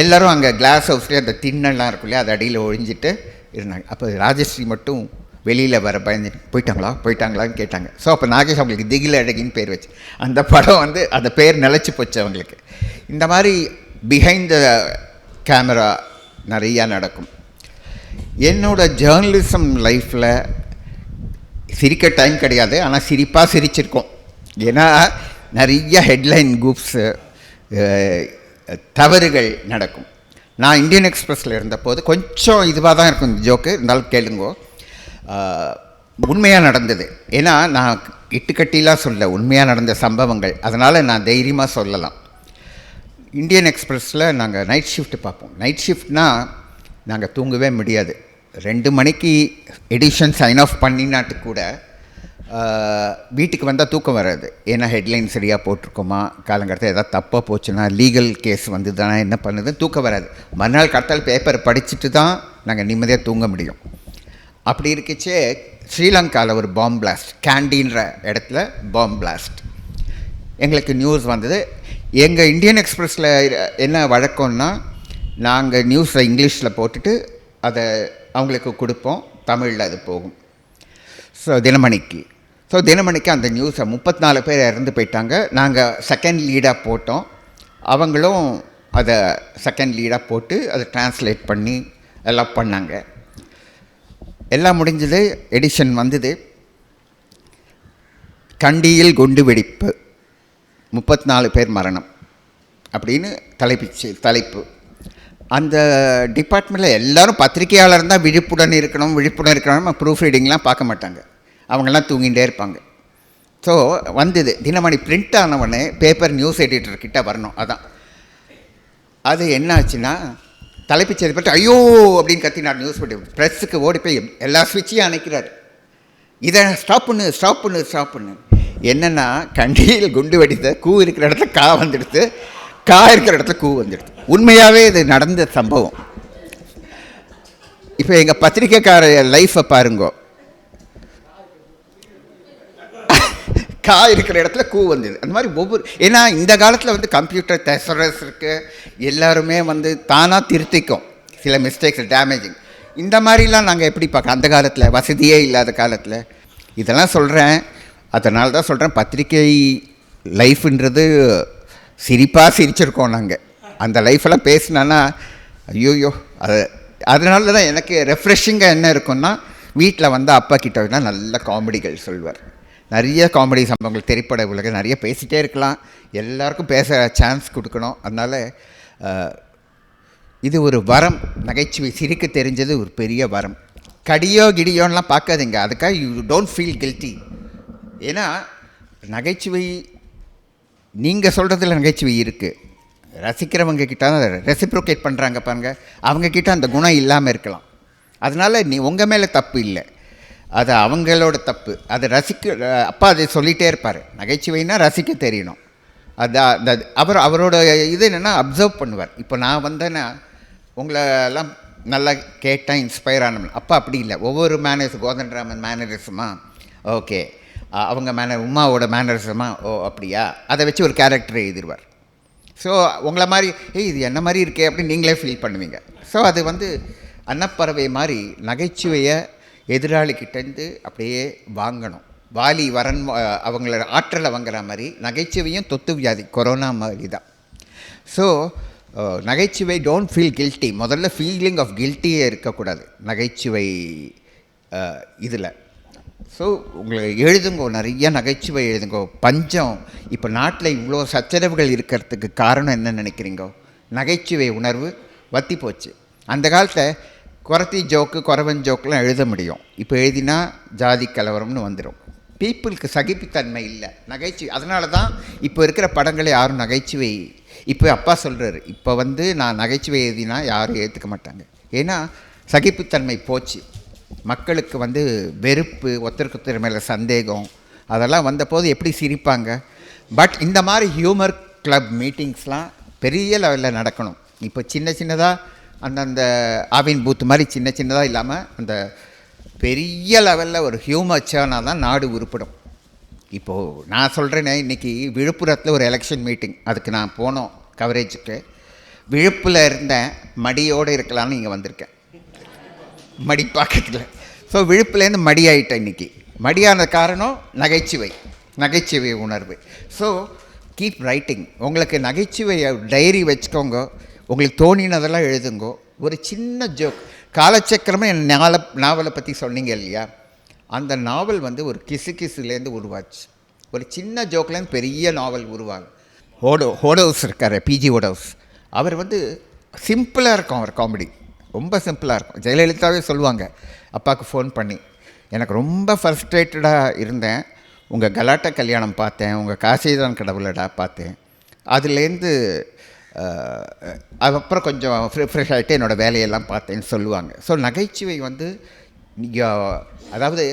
எல்லோரும் அங்கே கிளாஸ் ஹவுஸ்லேயே அந்த திண்ணெல்லாம் இருக்கும் இல்லையா, அது அடியில் ஒழிஞ்சிட்டு இருந்தாங்க. அப்போ ராஜஸ்ரீ மட்டும் வெளியில் வர பயந்துட்டு போயிட்டாங்களான்னு கேட்டாங்க. ஸோ அப்போ நாகேஷ் அவங்களுக்கு திகில் அழகின்னு பேர் வச்சு அந்த படம் வந்து அந்த பேர் நிலச்சி போச்சு அவங்களுக்கு. இந்த மாதிரி பிஹைண்ட் த கேமரா நிறையா நடக்கும். என்னோடய ஜேர்னலிசம் லைஃப்பில் சிரிக்க டைம் கிடையாது, ஆனால் சிரிப்பாக சிரிச்சிருக்கோம். ஏன்னா நிறைய ஹெட்லைன் குரூப்ஸு தவறுகள் நடக்கும். நான் இந்தியன் எக்ஸ்பிரஸில் இருந்தபோது கொஞ்சம் இதுவாக தான் இருக்கும் இந்த ஜோக்கு, இருந்தாலும் கேளுங்கோ. உண்மையாக நடந்தது. ஏன்னா நான் இட்டுக்கட்டிலாம் சொல்ல, உண்மையாக நடந்த சம்பவங்கள், அதனால் நான் தைரியமாக சொல்லலாம். இந்தியன் எக்ஸ்பிரஸில் நாங்கள் நைட் ஷிஃப்ட் பார்ப்போம். நைட் ஷிஃப்ட்னால் நாங்கள் தூங்கவே முடியாது. 2 மணிக்கு எடிஷன் சைன் ஆஃப் பண்ணினாட்டு கூட வீட்டுக்கு வந்தால் தூக்கம் வராது. ஏன்னா ஹெட்லைன் சரியாக போட்டிருக்கோமா, காலங்கடத்தில் ஏதாவது தப்பாக போச்சுன்னா லீகல் கேஸ் வந்து தானே என்ன பண்ணுது, தூக்கம் வராது. மறுநாள் கரெக்டாக பேப்பர் படிச்சுட்டு தான் நாங்கள் நிம்மதியாக தூங்க முடியும். அப்படி இருக்கச்சே ஸ்ரீலங்காவில் ஒரு பாம் பிளாஸ்ட், கேண்டின்ற இடத்துல பாம் பிளாஸ்ட். எங்களுக்கு நியூஸ் வந்தது. எங்கள் இந்தியன் எக்ஸ்பிரஸில் என்ன வழக்கம்னா, நாங்கள் நியூஸை இங்கிலீஷில் போட்டுட்டு அதை அவங்களுக்கு கொடுப்போம், தமிழில் அது போகும். ஸோ தினமணிக்கு அந்த நியூஸை 34 பேர் இறந்து போயிட்டாங்க. நாங்கள் செகண்ட் லீடாக போட்டோம். அவங்களும் அதை செகண்ட் லீடாக போட்டு அதை டிரான்ஸ்லேட் பண்ணி எல்லாம் பண்ணாங்க. எல்லாம் முடிஞ்சது. எடிஷன் வந்தது. கண்டியில் குண்டு வெடிப்பு, 34 பேர் மரணம் அப்படின்னு தலைப்பு. அந்த டிபார்ட்மெண்ட்டில் எல்லோரும் பத்திரிகையாளர் இருந்தால் விழிப்புடன் இருக்கணும் ப்ரூஃப் ரீடிங்லாம் பார்க்க மாட்டாங்க. அவங்கெல்லாம் தூங்கிகிட்டே இருப்பாங்க. ஸோ வந்தது தினமணி பிரிண்ட் ஆனவொடனே பேப்பர் நியூஸ் எடிட்டர்கிட்ட வரணும். அது என்ன ஆச்சுன்னா, தலைப்புச் செய்தி பற்றி ஐயோ அப்படின்னு கத்தினார் நியூஸ் படி. ப்ரெஸ்ஸுக்கு ஓடி போய் எல்லா ஸ்விட்சையும் அணைக்கிறார். இதை ஸ்டாப் பண்ணு. என்னென்னா, கண்டியில் குண்டு வெடித்த கூ இருக்கிற இடத்துல கா வந்துடுது, கா இருக்கிற இடத்துல கூ வந்துடுது. உண்மையாகவே இது நடந்த சம்பவம். இப்போ எங்கள் பத்திரிக்கைக்கார லைஃப்பை பாருங்கோ. கா இருக்கிற இடத்துல கூ வந்தது. அந்த மாதிரி ஏன்னா இந்த காலத்தில் வந்து கம்ப்யூட்டர் தெசரஸ் இருக்குது, எல்லாருமே வந்து தானாக திருத்திக்கும் சில மிஸ்டேக்ஸ், டேமேஜிங். இந்த மாதிரிலாம் நாங்கள் எப்படி பார்க்க, அந்த காலத்தில் வசதியே இல்லாத காலத்தில் இதெல்லாம் சொல்கிறேன். அதனால தான் சொல்கிறேன், பத்திரிக்கை லைஃப்ன்றது சிரிச்சிருக்கோம் நாங்கள். அந்த லைஃப்பெல்லாம் பேசினான்னா ஐயோயோ, அதனால தான் எனக்கு ரெஃப்ரெஷிங்காக என்ன இருக்குன்னா, வீட்டில் வந்து அப்பா கிட்ட நல்ல காமெடிகள் சொல்வார். நிறைய காமெடி சம்பவங்கள், திரைப்பட உலகம் நிறைய பேசிகிட்டே இருக்கலாம். எல்லாருக்கும் பேச சான்ஸ் கொடுக்கணும். அதனால் இது ஒரு வரம். நகைச்சுவை சிரிக்க தெரிஞ்சது ஒரு பெரிய வரம். கடியோ கிடியோன்னெலாம் பார்க்காதீங்க. அதுக்காக யூ டோன்ட் ஃபீல் கில்ட்டி. ஏன்னா நகைச்சுவை நீங்கள் சொல்கிறதுல நகைச்சுவை இருக்குது. ரசிக்கிறவங்க கிட்ட ரெசிப்ரோகேட் பண்ணுறாங்க பாருங்கள், அவங்கக்கிட்ட அந்த குணம் இல்லாமல் இருக்கலாம். அதனால் உங்கள் மேலே தப்பு இல்லை, அது அவங்களோட தப்பு. அதை அப்பா அதை சொல்லிகிட்டே இருப்பார். நகைச்சுவைன்னா ரசிக்க தெரியணும். அவரோட இது என்னென்னா அப்சர்வ் பண்ணுவார். இப்போ நான் வந்தேன்னா உங்களெல்லாம் நல்லா கேட்டேன், இன்ஸ்பயர் ஆன. அப்பா அப்படி இல்லை. ஒவ்வொரு கோதண்டராமன் மேனரிசமா, ஓகே, அவங்க உமாவோட மேனரிசமா, ஓ அப்படியா, அதை வச்சு ஒரு கேரக்டர் எழுதிடுவார். ஸோ உங்களை மாதிரி இது என்ன மாதிரி இருக்கே அப்படின்னு நீங்களே ஃபீல் பண்ணுவீங்க. ஸோ அது வந்து அன்னப்பறவை மாதிரி நகைச்சுவையை எதிராளிக்கிட்டேருந்து அப்படியே வாங்கணும். வாலி வரன் அவங்களோட ஆற்றலை வாங்குற மாதிரி நகைச்சுவையும் தொத்து வியாதி, கொரோனா மாதிரி தான். ஸோ நகைச்சுவை டோன்ட் ஃபீல் கில்ட்டி. முதல்ல ஃபீலிங் ஆஃப் கில்ட்டியே இருக்கக்கூடாது நகைச்சுவை இதில். ஸோ உங்களுக்கு எழுதுங்கோ, நிறைய நகைச்சுவை எழுதுங்கோ. பஞ்சம் இப்போ நாட்டில் இவ்வளோ சச்சரவுகள் இருக்கிறதுக்கு காரணம் என்ன நினைக்கிறீங்கோ? நகைச்சுவை உணர்வு வத்தி போச்சு. அந்த காலத்தில் குறத்தி ஜோக்கு, குறவன் ஜோக்கெலாம் எழுத முடியும். இப்போ எழுதினா ஜாதி கலவரம்னு வந்துடும். பீப்புளுக்கு சகிப்புத்தன்மை இல்லை நகைச்சுவை. அதனால தான் இப்போ இருக்கிற படங்களை யாரும் நகைச்சுவை, இப்போ அப்பா சொல்கிறாரு, இப்போ வந்து நான் நகைச்சுவை எழுதினா யாரும் ஏற்றுக்க மாட்டாங்க. ஏன்னா சகிப்புத்தன்மை போச்சு. மக்களுக்கு வந்து வெறுப்பு, ஒருத்தருக்கு மேலே சந்தேகம், அதெல்லாம் வந்தபோது எப்படி சிரிப்பாங்க. பட் இந்த மாதிரி ஹியூமர் கிளப் மீட்டிங்ஸ்லாம் பெரிய லெவலில் நடக்கணும். இப்போ சின்னதாக அந்தந்த ஆவின் பூத்து மாதிரி சின்னதாக இல்லாமல் அந்த பெரிய லெவலில் ஒரு ஹியூமர் சேர்னால் தான் நாடு உருப்படும். இப்போது நான் சொல்கிறேனே, இன்றைக்கி விழுப்புரத்தில் ஒரு எலெக்ஷன் மீட்டிங், அதுக்கு நான் போனோம் கவரேஜுக்கு. விழுப்பில் இருந்தேன், மடியோடு இருக்கலான்னு இங்கே வந்திருக்கேன், மடி பாக்கத்தில். ஸோ விழுப்புலேருந்து மடி ஆகிட்டேன். இன்றைக்கி மடியான காரணம் நகைச்சுவை உணர்வு. So keep writing. உங்களுக்கு நகைச்சுவையை டைரி வச்சுக்கோங்க, உங்களுக்கு தோணினதெல்லாம் எழுதுங்கோ. ஒரு சின்ன ஜோக், காலச்சக்கரமே என் நாவலை பற்றி சொன்னீங்க இல்லையா, அந்த நாவல் வந்து ஒரு கிசுலேருந்து உருவாச்சு. ஒரு சின்ன ஜோக்லேருந்து பெரிய நாவல் உருவாகும். ஹோடோஸ் இருக்கார், பிஜி ஹோடோஸ். அவர் வந்து சிம்பிளாக இருக்கும், அவர் காமெடி ரொம்ப சிம்பிளாக இருக்கும். ஜெயலலிதாவே சொல்லுவாங்க அப்பாவுக்கு ஃபோன் பண்ணி, எனக்கு ரொம்ப ஃப்ரஸ்ட்ரேட்டடாக இருந்தேன், உங்கள் கலாட்டா கல்யாணம் பார்த்தேன், உங்கள் காசிதான் கடவுளடா பார்த்தேன், அதுலேருந்து அதுக்கப்புறம் கொஞ்சம் ஃப்ரெஷ் ஆகிட்டு என்னோடய வேலையெல்லாம் பார்த்தேன்னு சொல்லுவாங்க. ஸோ நகைச்சுவை வந்து நீங்கள் அதாவது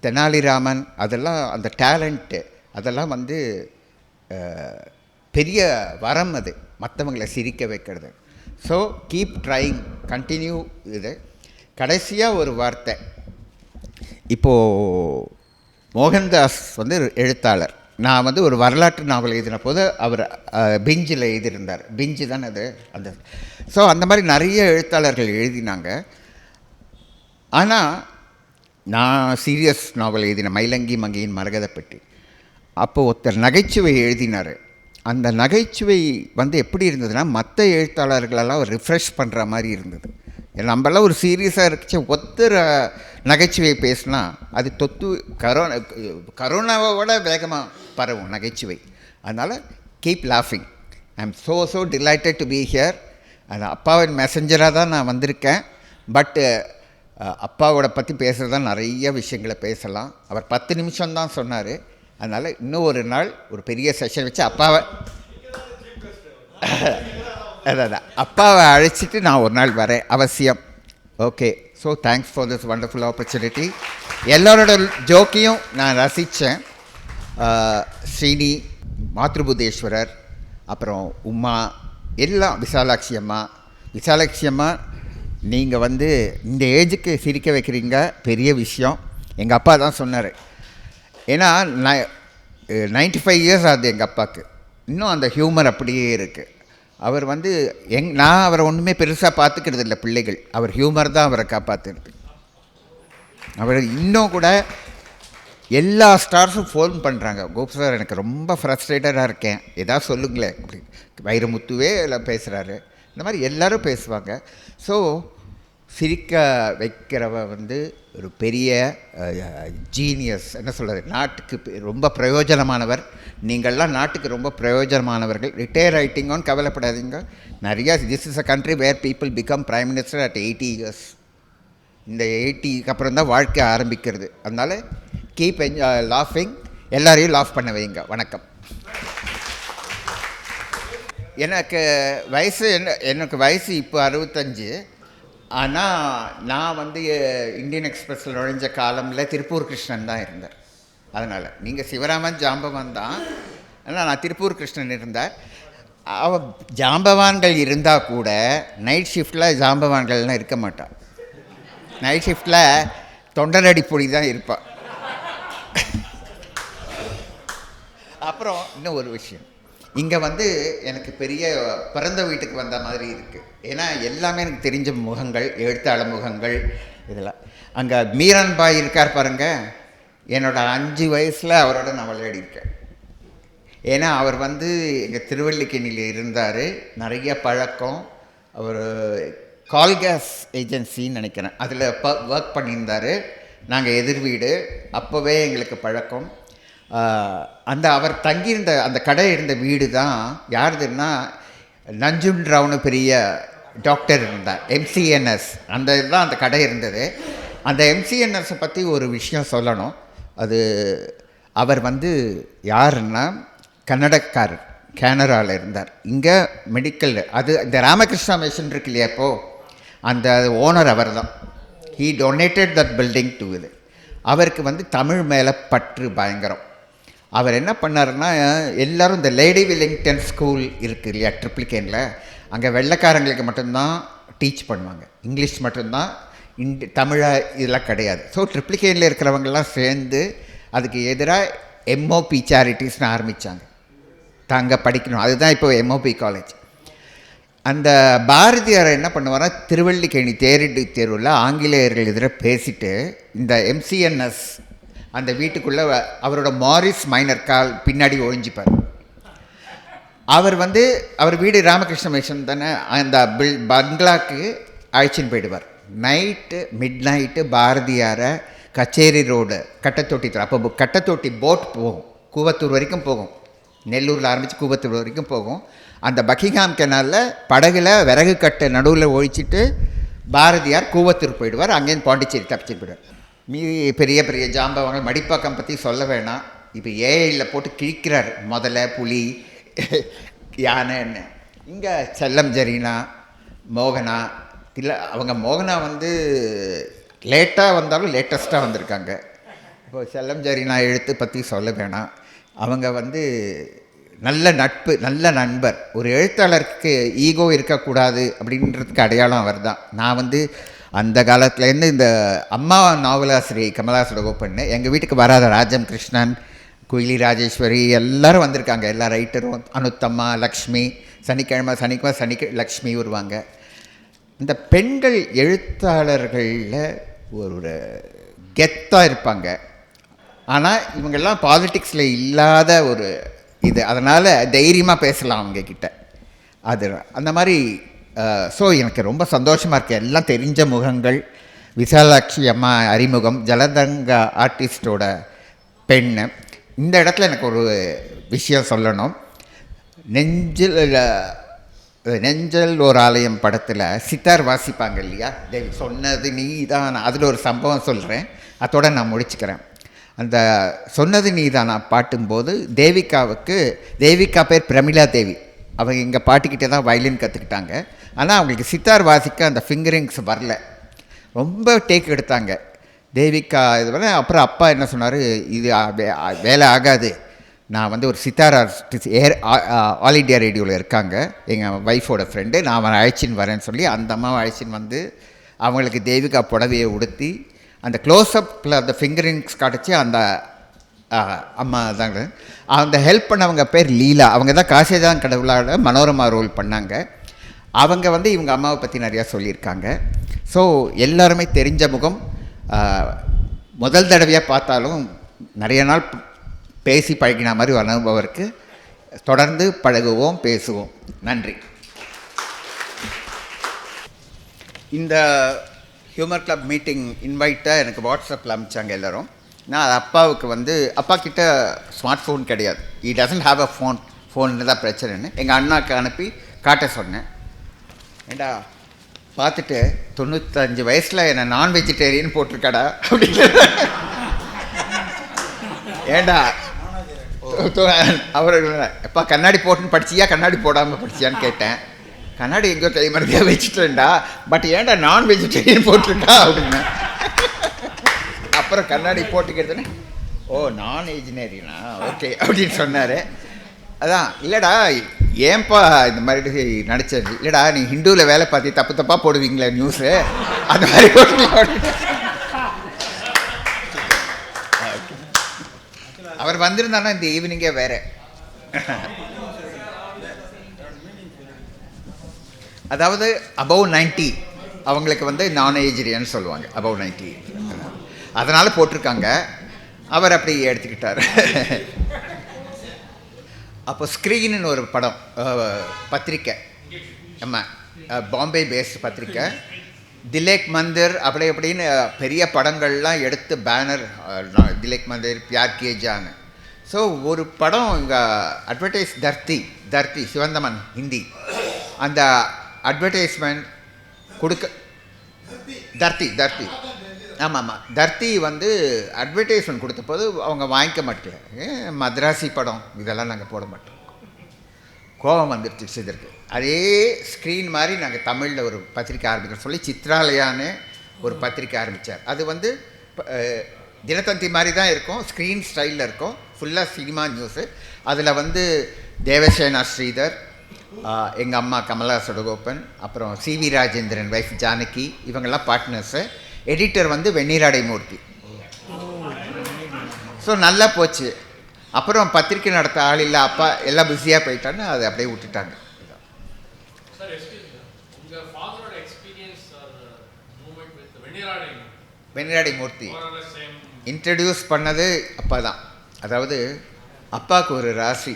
தெனாலிராமன் அதெல்லாம் அந்த டேலண்ட்டு அதெல்லாம் வந்து பெரிய வரம், அது மற்றவங்களை சிரிக்க வைக்கிறது. So keep trying, continue. இது கடைசியாக ஒரு வார்த்தை, இப்போது மோகன்தாஸ் வந்து எழுத்தாளர். நான் வந்து ஒரு வரலாற்று நாவல் எழுதின போது அவர் பிஞ்சில் எழுதியிருந்தார். பிஞ்சு தானே அது அந்த. ஸோ அந்த மாதிரி நிறைய எழுத்தாளர்கள் எழுதினாங்க. ஆனால் நான் சீரியஸ் நாவல் எழுதினேன், மயிலங்கி மங்கையின் மரகதப்பெட்டி. அப்போது ஒருத்தர் நகைச்சுவை எழுதினார். அந்த நகைச்சுவை வந்து எப்படி இருந்ததுன்னா, மற்ற எழுத்தாளர்களெல்லாம் ரிஃப்ரெஷ் பண்ணுற மாதிரி இருந்தது. நம்மளாம் ஒரு சீரியஸாக இருந்துச்சு, ஒருத்தர் நகைச்சுவை பேசினா அது கரோனாவோட வேகமாக பரவும் நகைச்சுவை. அதனால் கீப் லாஃபிங். I am so delighted to be here. அது அப்பாவின் மெசஞ்சராக தான் நான் வந்திருக்கேன். பட்டு அப்பாவோட பற்றி பேசுகிறது தான் நிறைய விஷயங்களை பேசலாம். அவர் 10 நிமிஷம்தான் சொன்னார். அதனால் இன்னும் ஒரு நாள் ஒரு பெரிய செஷன் வச்சு அப்பாவை அழைச்சிட்டு நான் ஒரு நாள் வரேன் அவசியம். Okay, so thanks for this wonderful opportunity. எல்லோரோட ஜோக்கையும் நான் ரசித்தேன். ஸ்ரீனி, மாத்ருபுதேஸ்வரர், அப்புறம் உமா, எல்லாம் விசாலாட்சி அம்மா நீங்கள் வந்து இந்த ஏஜுக்கு சிரிக்க வைக்கிறீங்க, பெரிய விஷயம். எங்கள் அப்பா தான் சொன்னார். ஏன்னா 95 இயர்ஸ் ஆகுது எங்கள் அப்பாவுக்கு, இன்னும் அந்த ஹியூமர் அப்படியே இருக்குது. அவர் வந்து நான் அவரை ஒன்றுமே பெருசாக பார்த்துக்கிறது இல்லை பிள்ளைகள், அவர் ஹியூமர் தான் அவரை காப்பாற்றுறது. அவர் இன்னும் கூட எல்லா ஸ்டார்ஸும் ஃபோன் பண்ணுறாங்க, கோப் சார் எனக்கு ரொம்ப ஃப்ரஸ்ட்ரேட்டடாக இருக்கேன், எதாவது சொல்லுங்களேன் அப்படி. வைரமுத்துவே எல்லாம் பேசுகிறாரு, இந்த மாதிரி எல்லோரும் பேசுவாங்க. ஸோ சிரிக்க வைக்கிறவ வந்து ஒரு பெரிய ஜீனியஸ், என்ன சொல்கிறது, நாட்டுக்கு ரொம்ப பிரயோஜனமானவர். நீங்கள்லாம் நாட்டுக்கு ரொம்ப பிரயோஜனமானவர்கள். ரிட்டையர் ஆகிட்டீங்கன்னு கவலைப்படாதீங்க. நிறையா this is a country where people become prime minister at 80 years. இந்த 80க்கு அப்புறம் தான் வாழ்க்கை ஆரம்பிக்கிறது. அதனால் கீப் லாஃபிங், எல்லாரையும் லாஃப் பண்ண வைங்க. வணக்கம். எனக்கு வயசு இப்போ 65. ஆனால் நான் வந்து இந்தியன் எக்ஸ்பிரஸில் நுழைஞ்ச காலமில் திருப்பூர் கிருஷ்ணன் தான் இருந்தார். அதனால் நீங்கள் சிவராமன் ஜாம்பவான் தான், ஆனால் நான் திருப்பூர் கிருஷ்ணன் இருந்தார். ஜாம்பவான்கள் இருந்தால் கூட நைட் ஷிஃப்டில் ஜாம்பவான்கள்லாம் இருக்க மாட்டான். நைட் ஷிஃப்டில் தொண்டரடி பொடி தான் இருப்பாள். அப்புறம் இன்னும் ஒரு விஷயம், இங்கே வந்து எனக்கு பெரிய பிறந்த வீட்டுக்கு வந்த மாதிரி இருக்குது. ஏன்னா எல்லாமே எனக்கு தெரிஞ்ச முகங்கள், எழுத்தாளர் முகங்கள் இதெல்லாம். அங்கே மீரான் பாய் இருக்கார் பாருங்கள், என்னோடய 5 வயசில் அவரோட நான் விளையாடியிருக்கேன். ஏன்னா அவர் வந்து எங்கள் திருவல்லிக்கேணியில் இருந்தார், நிறைய பழக்கம். அவர் கால்கேஸ் ஏஜென்சின்னு நினைக்கிறேன், அதில் ஒர்க் பண்ணியிருந்தார். நாங்கள் எதிர் வீடு, அப்போவே எங்களுக்கு பழக்கம். அவர் தங்கியிருந்த அந்த கடை இருந்த வீடு தான் யாருதுன்னா, நஞ்சுன்ராவ்னு பெரிய டாக்டர் இருந்தார், MCNS, அந்த இதுதான் அந்த கடை இருந்தது. அந்த MCNSஸை பற்றி ஒரு விஷயம் சொல்லணும். அது அவர் வந்து யாருன்னா கன்னடக்காரர், கேனராவில் இருந்தார். இங்கே மெடிக்கல், அது இந்த ராமகிருஷ்ணா மிஷன் இருக்கு இல்லையா, இப்போது அந்த ஓனர் அவர் தான். He donated that building to இது. அவருக்கு வந்து தமிழ் மேலே பற்று பயங்கரம். அவர் என்ன பண்ணாருன்னா, எல்லோரும் இந்த லேடி வில்லிங்டன் ஸ்கூல் இருக்குது இல்லையா ட்ரிப்ளிகேனில், அங்கே வெள்ளைக்காரங்களுக்கு மட்டும்தான் டீச் பண்ணுவாங்க, இங்கிலீஷ் மட்டும்தான், தமிழை இதெல்லாம் கிடையாது. ஸோ ட்ரிப்ளிகேனில் இருக்கிறவங்கெல்லாம் சேர்ந்து அதுக்கு எதிராக MOP சேரிட்டிஸ்னு ஆரம்பித்தாங்க. தாங்க படிக்கணும், அதுதான் இப்போ MOP காலேஜ். அந்த பாரதியார் என்ன பண்ணுவாரா, திருவல்லிக்கேணி தேரிட்டு தேர்வில் ஆங்கிலேயர்கள் எதிராக பேசிட்டு இந்த MCNS அந்த வீட்டுக்குள்ளே அவரோட மாரிஸ் மைனர் கால் பின்னாடி ஒழிஞ்சிப்பார். அவர் வீடு ராமகிருஷ்ண மிஷன் தானே, அந்த பங்களாக்கு அழைச்சின்னு போயிடுவார். மிட் நைட்டு பாரதியாரை கச்சேரி ரோடு கட்டத்தொட்டி அப்போ கட்டத்தொட்டி போட் போகும், கூவத்தூர் வரைக்கும் போகும், நெல்லூரில் ஆரம்பித்து கூவத்தூர் வரைக்கும் போகும். அந்த பக்கிங்ஹாம் கெனாலில் படகுல விறகு கட்டை நடுவில் ஒழிச்சிட்டு பாரதியார் கூவத்தூர் போயிடுவார், அங்கேருந்து பாண்டிச்சேரி தப்பிச்சு போயிடுவார். மீதி பெரிய பெரிய ஜாம்பவங்கள் மடிப்பாக்கம் பற்றி சொல்ல வேணாம். இப்போ ஏஐயில் போட்டு கிழிக்கிறார், முதல்ல புலி யானைன்னு. இங்கே செல்லம் ஜரீனா, மோகனா, இல்லை அவங்க மோகனா வந்து லேட்டாக வந்தாலும் லேட்டஸ்ட்டாக வந்திருக்காங்க. இப்போ செல்லம் ஜரீனா எழுத்து பற்றி சொல்ல வேணாம். அவங்க வந்து நல்ல நட்பு, நல்ல நண்பர். ஒரு எழுத்தாளருக்கு ஈகோ இருக்கக்கூடாது அப்படின்றதுக்கு அடையாளம் அவர் தான். நான் வந்து அந்த காலத்துலேருந்து இந்த அம்மா நாவலாசிரியை கமலாசோட ஓப்பன்னு எங்கள் வீட்டுக்கு வராத ராஜம் கிருஷ்ணன், குயிலி ராஜேஸ்வரி எல்லோரும் வந்திருக்காங்க. எல்லா ரைட்டரும், அனுத்தம்மா, லக்ஷ்மி, சனிக்கிழமை லக்ஷ்மி வருவாங்க. இந்த பெண்கள் எழுத்தாளர்களில் ஒரு கெத்தாக இருப்பாங்க. ஆனால் இவங்கெல்லாம் பாலிட்டிக்ஸில் இல்லாத ஒரு இது, அதனால் தைரியமாக பேசலாம் அவங்கக்கிட்ட. அது அந்த மாதிரி. ஸோ எனக்கு ரொம்ப சந்தோஷமாக இருக்குது. எல்லாம் தெரிஞ்ச முகங்கள். விசாலாட்சி அம்மா அறிமுகம், ஜலதங்கா ஆர்டிஸ்டோட பெண்ணு. இந்த இடத்துல எனக்கு ஒரு விஷயம் சொல்லணும். நெஞ்சல் ஒரு ஆலயம் படத்தில் சித்தார் வாசிப்பாங்க இல்லையா, தேவி சொன்னது நீ தான். அதில் ஒரு சம்பவம் சொல்கிறேன், அதோட நான் முடிச்சுக்கிறேன். அந்த சொன்னது நீ தான் நான் பாட்டும்போது தேவிகா பேர் பிரமிளா தேவி. அவங்க எங்கள் பாட்டிக்கிட்டே தான் வயலின் கற்றுக்கிட்டாங்க. ஆனால் அவங்களுக்கு சித்தார் வாசிக்க அந்த ஃபிங்கரிங்ஸ் வரல. ரொம்ப டேக் எடுத்தாங்க தேவிகா. இது வர அப்புறம் அப்பா என்ன சொன்னார், இது வேலை ஆகாது, நான் வந்து ஒரு சித்தார் ஆர்டிஸ்ட் ஆல் இண்டியா ரேடியோவில் இருக்காங்க, எங்கள் ஒய்ஃபோட ஃப்ரெண்டு, நான் அவனை அழைச்சின்னு வரேன்னு சொல்லி அந்த அம்மாவை அழைச்சின்னு வந்து அவங்களுக்கு தேவிகா புடவையை உடுத்தி அந்த க்ளோஸ்அப்பில் அந்த ஃபிங்கரிங்ஸ் காட்டிச்சு. அந்த அம்மா தாங்க அந்த ஹெல்ப் பண்ணவங்க பேர் லீலா. அவங்க தான் காசிதான் கடவுளாக மனோரமா ரோல் பண்ணாங்க. அவங்க வந்து இவங்க அம்மாவை பற்றி நிறையா சொல்லியிருக்காங்க. ஸோ எல்லாருமே தெரிஞ்ச முகம். முதல் தடவையாக பார்த்தாலும் நிறைய நாள் பேசி பழகின மாதிரி அனுபவருக்கு தொடர்ந்து பழகுவோம், பேசுவோம். நன்றி. இந்த ஹியூமர் கிளப் மீட்டிங் இன்வைட்டாக எனக்கு வாட்ஸ்அப்பில் அனுப்பிச்சாங்க எல்லோரும். நான் அது அப்பாவுக்கு வந்து, அப்பா கிட்ட ஸ்மார்ட் ஃபோன் கிடையாது, ஈ டசன்ட் ஹாவ் அ ஃபோன்னு தான் பிரச்சனைன்னு எங்கள் அண்ணாவுக்கு அனுப்பி காட்ட சொன்னேன். ஏண்டா பார்த்துட்டு 95 வயசில் என்னை நான் வெஜிடேரியன் போட்டிருக்காடா அப்படின்னு. ஏண்டா அவர் எப்பா கண்ணாடி போட்டுன்னு படிச்சியா கண்ணாடி போடாமல் படிச்சியான்னு கேட்டேன். கண்ணாடி எங்கேயோ கைமறதியாக வச்சுட்டேன்டா, பட் ஏன்டா நான் வெஜிடேரியன் போட்டிருக்கா அப்படின்னு. அப்புறம் கண்ணாடி போட்டுக்கிறதுன்னு, ஓ நான் வெஜிடேரியனா, ஓகே அப்படின்னு சொன்னார். அதான் இல்லைடா ஏன்பா இந்த மாதிரி நடிச்சது, இல்லைடா நீ ஹிந்துவில் வேலை பார்த்து தப்பு தப்பாக போடுவீங்களே நியூஸு, அந்த மாதிரி அவர் வந்திருந்தானா இந்த ஈவினிங்கே வேறு. அதாவது அபவ் 90 அவங்களுக்கு வந்து நான் ஏஜ்ரியன்னு சொல்லுவாங்க, அபவ் 90 அதனால் போட்டிருக்காங்க. அவர் அப்படி எடுத்துக்கிட்டார். அப்போ ஸ்க்ரீன்னு ஒரு படம், பத்திரிக்கை, ஆமாம் பாம்பே பேஸ்ட் பத்திரிக்கை, திலேக் மந்திர் அப்படி அப்படின்னு பெரிய படங்கள்லாம் எடுத்து banner, திலேக் Mandir, Pyaar K John. So ஒரு படம் இங்கே அட்வர்டைஸ், தர்த்தி சிவந்தமன் ஹிந்தி, அந்த அட்வர்டைஸ்மெண்ட் கொடுக்க தர்த்தி ஆமாம் தர்த்தி வந்து அட்வர்டைஸ்மெண்ட் கொடுத்த போது அவங்க வாங்கிக்க மாட்டேங்க, மദ്രാசி படம் இதெல்லாம் நாங்கள் போட மாட்டோம். கோபம் வந்துடுச்சு இதற்கு. அதே ஸ்க்ரீன் மாதிரி நாங்கள் தமிழில் ஒரு பத்திரிக்கை ஆரம்பிக்கிறோம் சொல்லி சித்ராலயான்னு ஒரு பத்திரிக்கை ஆரம்பித்தார். அது வந்து தினத்தந்தி மாதிரி தான் இருக்கும், ஸ்க்ரீன் ஸ்டைலில் இருக்கும், ஃபுல்லாக சினிமா நியூஸு. அதில் வந்து தேவசேனா ஸ்ரீதர், எங்கள் அம்மா கமலா சடகோப்பன், அப்புறம் சிவி ராஜேந்திரன் வைஃப் ஜானகி, இவங்கெல்லாம் பார்ட்னர்ஸு. எடிட்டர் வந்து வெந்நீராடை மூர்த்தி. ஸோ நல்லா போச்சு. அப்புறம் பத்திரிக்கை நடத்த ஆள் இல்லை, அப்பா எல்லாம் பிஸியாக போயிட்டான்னு அதை அப்படியே விட்டுட்டாங்க. வெந்நீராடை மூர்த்தி இன்ட்ரடியூஸ் பண்ணது அப்பா தான். அதாவது அப்பாவுக்கு ஒரு ராசி,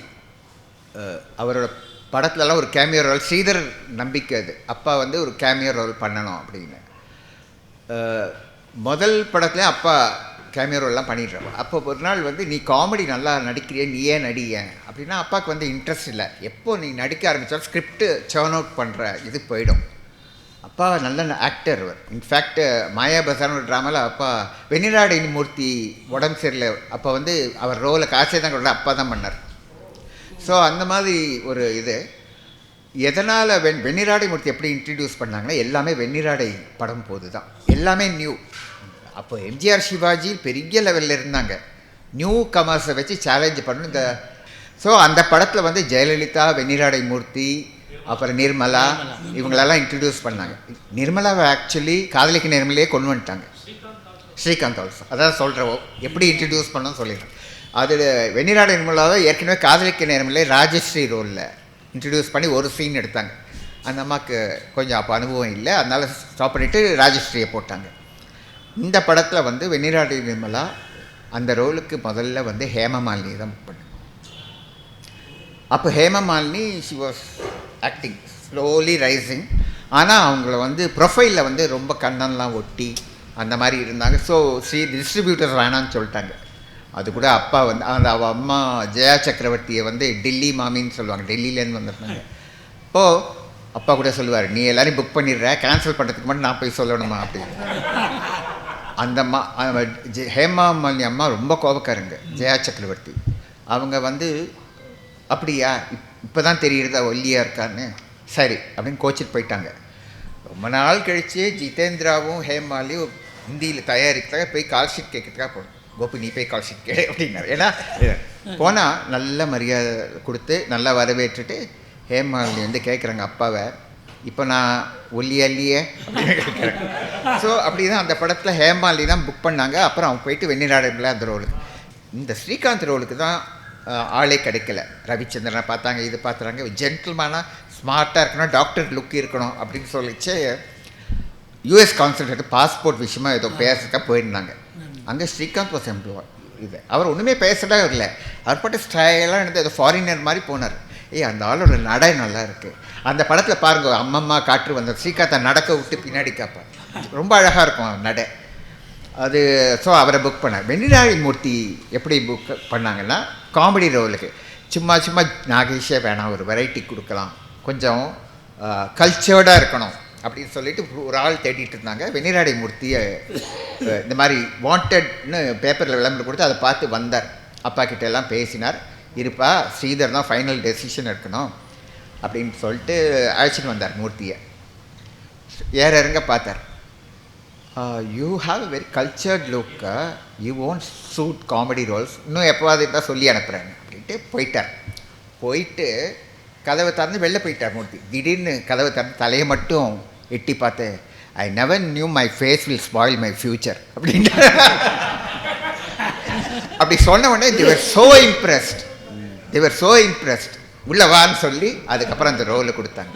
அவரோட படத்துலலாம் ஒரு கேமியோ ரோல், ஸ்ரீதர் நம்பிக்கை அது, அப்பா வந்து ஒரு கேமியோ ரோல் பண்ணணும் அப்படின்னு. முதல் படத்துலேயே அப்பா கேமியோ ரோல்லாம் பண்ணிடுறோம். அப்போ ஒரு நாள் வந்து நீ காமெடி நல்லா நடிக்கிறிய, நீ ஏன் நடியேன் அப்படின்னா அப்பாவுக்கு வந்து இன்ட்ரெஸ்ட் இல்லை. எப்போ நீ நடிக்க ஆரம்பித்தாலும் ஸ்கிரிப்டு சேர்ன் அவுட் பண்ணுற இது போயிடும். அப்பா நல்ல ஆக்டர். இன்ஃபேக்ட் மாயா பசார்னு ஒரு ட்ராமாவில் அப்பா வெண்ணிராடை மூர்த்தி உடம்பு சரியில்லை, அப்போ வந்து அவர் ரோலை காசே தான் கொடுத்த அப்பா தான் பண்ணார். ஸோ அந்த மாதிரி ஒரு இது எதனால் வெண்ணிராடை மூர்த்தி எப்படி இன்ட்ரடியூஸ் பண்ணாங்கன்னா எல்லாமே வெண்ணிராடை படம் போது தான், எல்லாமே நியூ. அப்போ எம்ஜிஆர் சிவாஜி பெரிய லெவலில் இருந்தாங்க, நியூ கமர்ஸை வச்சு சேலஞ்சு பண்ணணும். இந்த ஸோ அந்த படத்தில் வந்து ஜெயலலிதா, வெண்ணிராடை மூர்த்தி, அப்புறம் நிர்மலா இவங்களெல்லாம் இன்ட்ரடியூஸ் பண்ணாங்க. நிர்மலாவை ஆக்சுவலி காதலிக்க நேர்மலையே கொண்டு வந்துட்டாங்க. ஸ்ரீகாந்த் ஆல்சோ அதான் சொல்கிறவோ எப்படி இன்ட்ரடியூஸ் பண்ணோன்னு சொல்லிடுறேன். அது வெண்ணிராடை நிர்மலாவை ஏற்கனவே காதலிக்க நேர்மலையே ராஜஸ்ரீ ரோலில் இன்ட்ரடியூஸ் பண்ணி ஒரு சீன் எடுத்தாங்க. அந்த அம்மாவுக்கு கொஞ்சம் அப்போ அனுபவம் இல்லை, அதனால் ஸ்டாப் பண்ணிவிட்டு ராஜஸ்ரீயை போட்டாங்க. இந்த படத்தில் வந்து வெண்ணிராடை நிர்மலா அந்த ரோலுக்கு முதல்ல வந்து ஹேமமாலினி தான் புக் பண்ணாங்க. அப்போ Hema Malini she was acting slowly rising. ஆனால் அவங்கள வந்து ப்ரொஃபைலில் வந்து ரொம்ப கண்ணெல்லாம் ஒட்டி அந்த மாதிரி இருந்தாங்க. ஸோ டிஸ்ட்ரிபியூட்டர்ஸ் வேணான்னு சொல்லிட்டாங்க. அது கூட அப்பா வந்து அந்த அவள் அம்மா ஜெயா சக்கரவர்த்தியை வந்து டெல்லி மாமின்னு சொல்லுவாங்க, டெல்லியிலேருந்து வந்திருந்தாங்க. இப்போது அப்பா கூட சொல்லுவார், நீ எல்லோரையும் புக் பண்ணிடுற, கேன்சல் பண்ணுறதுக்கு மட்டும் நான் போய் சொல்லணுமா அப்படின்னு. அந்த ஹேமாமாலினி அம்மா ரொம்ப கோபக்காரங்க. ஜெயா சக்கரவர்த்தி அவங்க வந்து அப்படியா இப்போ தான் தெரியுறதா ஒல்லியாக இருக்கான்னு, சரி அப்படின்னு கோச்சிட்டு போயிட்டாங்க. ரொம்ப நாள் கழித்து ஜிதேந்திராவும் ஹேமாலியும் ஹிந்தியில் தயாரிக்கிறதுக்காக போய் கால் ஷீட் கேட்கறதுக்காக போகணும். கோபி நீ போய் கால் ஷீட் கேடு அப்படின்னாரு. ஏன்னா போனால் நல்ல மரியாதை கொடுத்து நல்லா வரவேற்றுட்டு ஹேமாலினி வந்து கேட்குறாங்க அப்பாவை, இப்போ நான் ஒல்லியா இல்லையே அப்படின்னு கேட்குறேன். ஸோ அப்படி தான் அந்த படத்தில் ஹேமாலினி தான் புக் பண்ணாங்க. அப்புறம் அவங்க போயிட்டு வெண்ணிராடையில் அந்த ரோலுக்கு, இந்த ஸ்ரீகாந்த் ரோலுக்கு தான் ஆளே கிடைக்கல. ரவிச்சந்திரனை பார்த்தாங்க, இது பார்த்துறாங்க, ஜென்டில்மேனாக ஸ்மார்ட்டாக இருக்கணும், டாக்டர் லுக் இருக்கணும் அப்படின்னு சொல்லிச்சு யூஎஸ் கான்சல்டேட் பாஸ்போர்ட் விஷயமா ஏதோ பேசுறதுக்காக போயிருந்தாங்க. அங்கே ஸ்ரீகாந்த் வாஸ் எம்ப்ளாய். இது அவர் ஒன்றுமே பேசலாம் இல்லை, அவர் பாட்டு ஸ்டைலாக இருந்து ஏதோ ஃபாரினர் மாதிரி போனார். அந்த ஆளோட நடை நல்லா இருக்குது. அந்த படத்தில் பாருங்கள், அம்மம்மா காற்று வந்த ஸ்ரீகாந்தை நடக்க விட்டு பின்னாடி காப்பார், ரொம்ப அழகாக இருக்கும் நடை அது. ஸோ அவரை புக் பண்ணார். வெண்ணிராடை மூர்த்தி எப்படி புக் பண்ணாங்கன்னா காமெடி ரோலுக்கு சும்மா சும்மா நாகேஷே வேணாம், ஒரு வெரைட்டி கொடுக்கலாம், கொஞ்சம் கல்ச்சர்டாக இருக்கணும் அப்படின்னு சொல்லிட்டு ஒரு ஆள் தேடிட்டு இருந்தாங்க. வெண்ணிராடை மூர்த்தியை இந்த மாதிரி வாண்டட்னு பேப்பரில் விளம்பரம் கொடுத்து அதை பார்த்து வந்தார். அப்பா கிட்ட எல்லாம் பேசினார். இருப்பா ஸ்ரீதர் தான் ஃபைனல் டெசிஷன் எடுக்கணும் அப்படின்னு சொல்லிட்டு அழைச்சிட்டு வந்தார் மூர்த்தியை. ஏற இறங்க பார்த்தார். You have a very cultured look, you won't suit comedy roles, இன்னும் எப்போவாது இருந்தால் சொல்லி அனுப்புகிறேன் அப்படின்ட்டு போயிட்டார். போயிட்டு கதவை திறந்து வெளில போயிட்டார் மூர்த்தி. திடீர்னு கதவை திறந்து தலையை மட்டும் எட்டி பார்த்து, I never knew my face will spoil my future அப்படின்ட்டு அப்படி சொன்ன உடனே தேவர் ஸோ இம்ப்ரெஸ்ட், உள்ள வான்னு சொல்லி அதுக்கப்புறம் அந்த ரோலை கொடுத்தாங்க.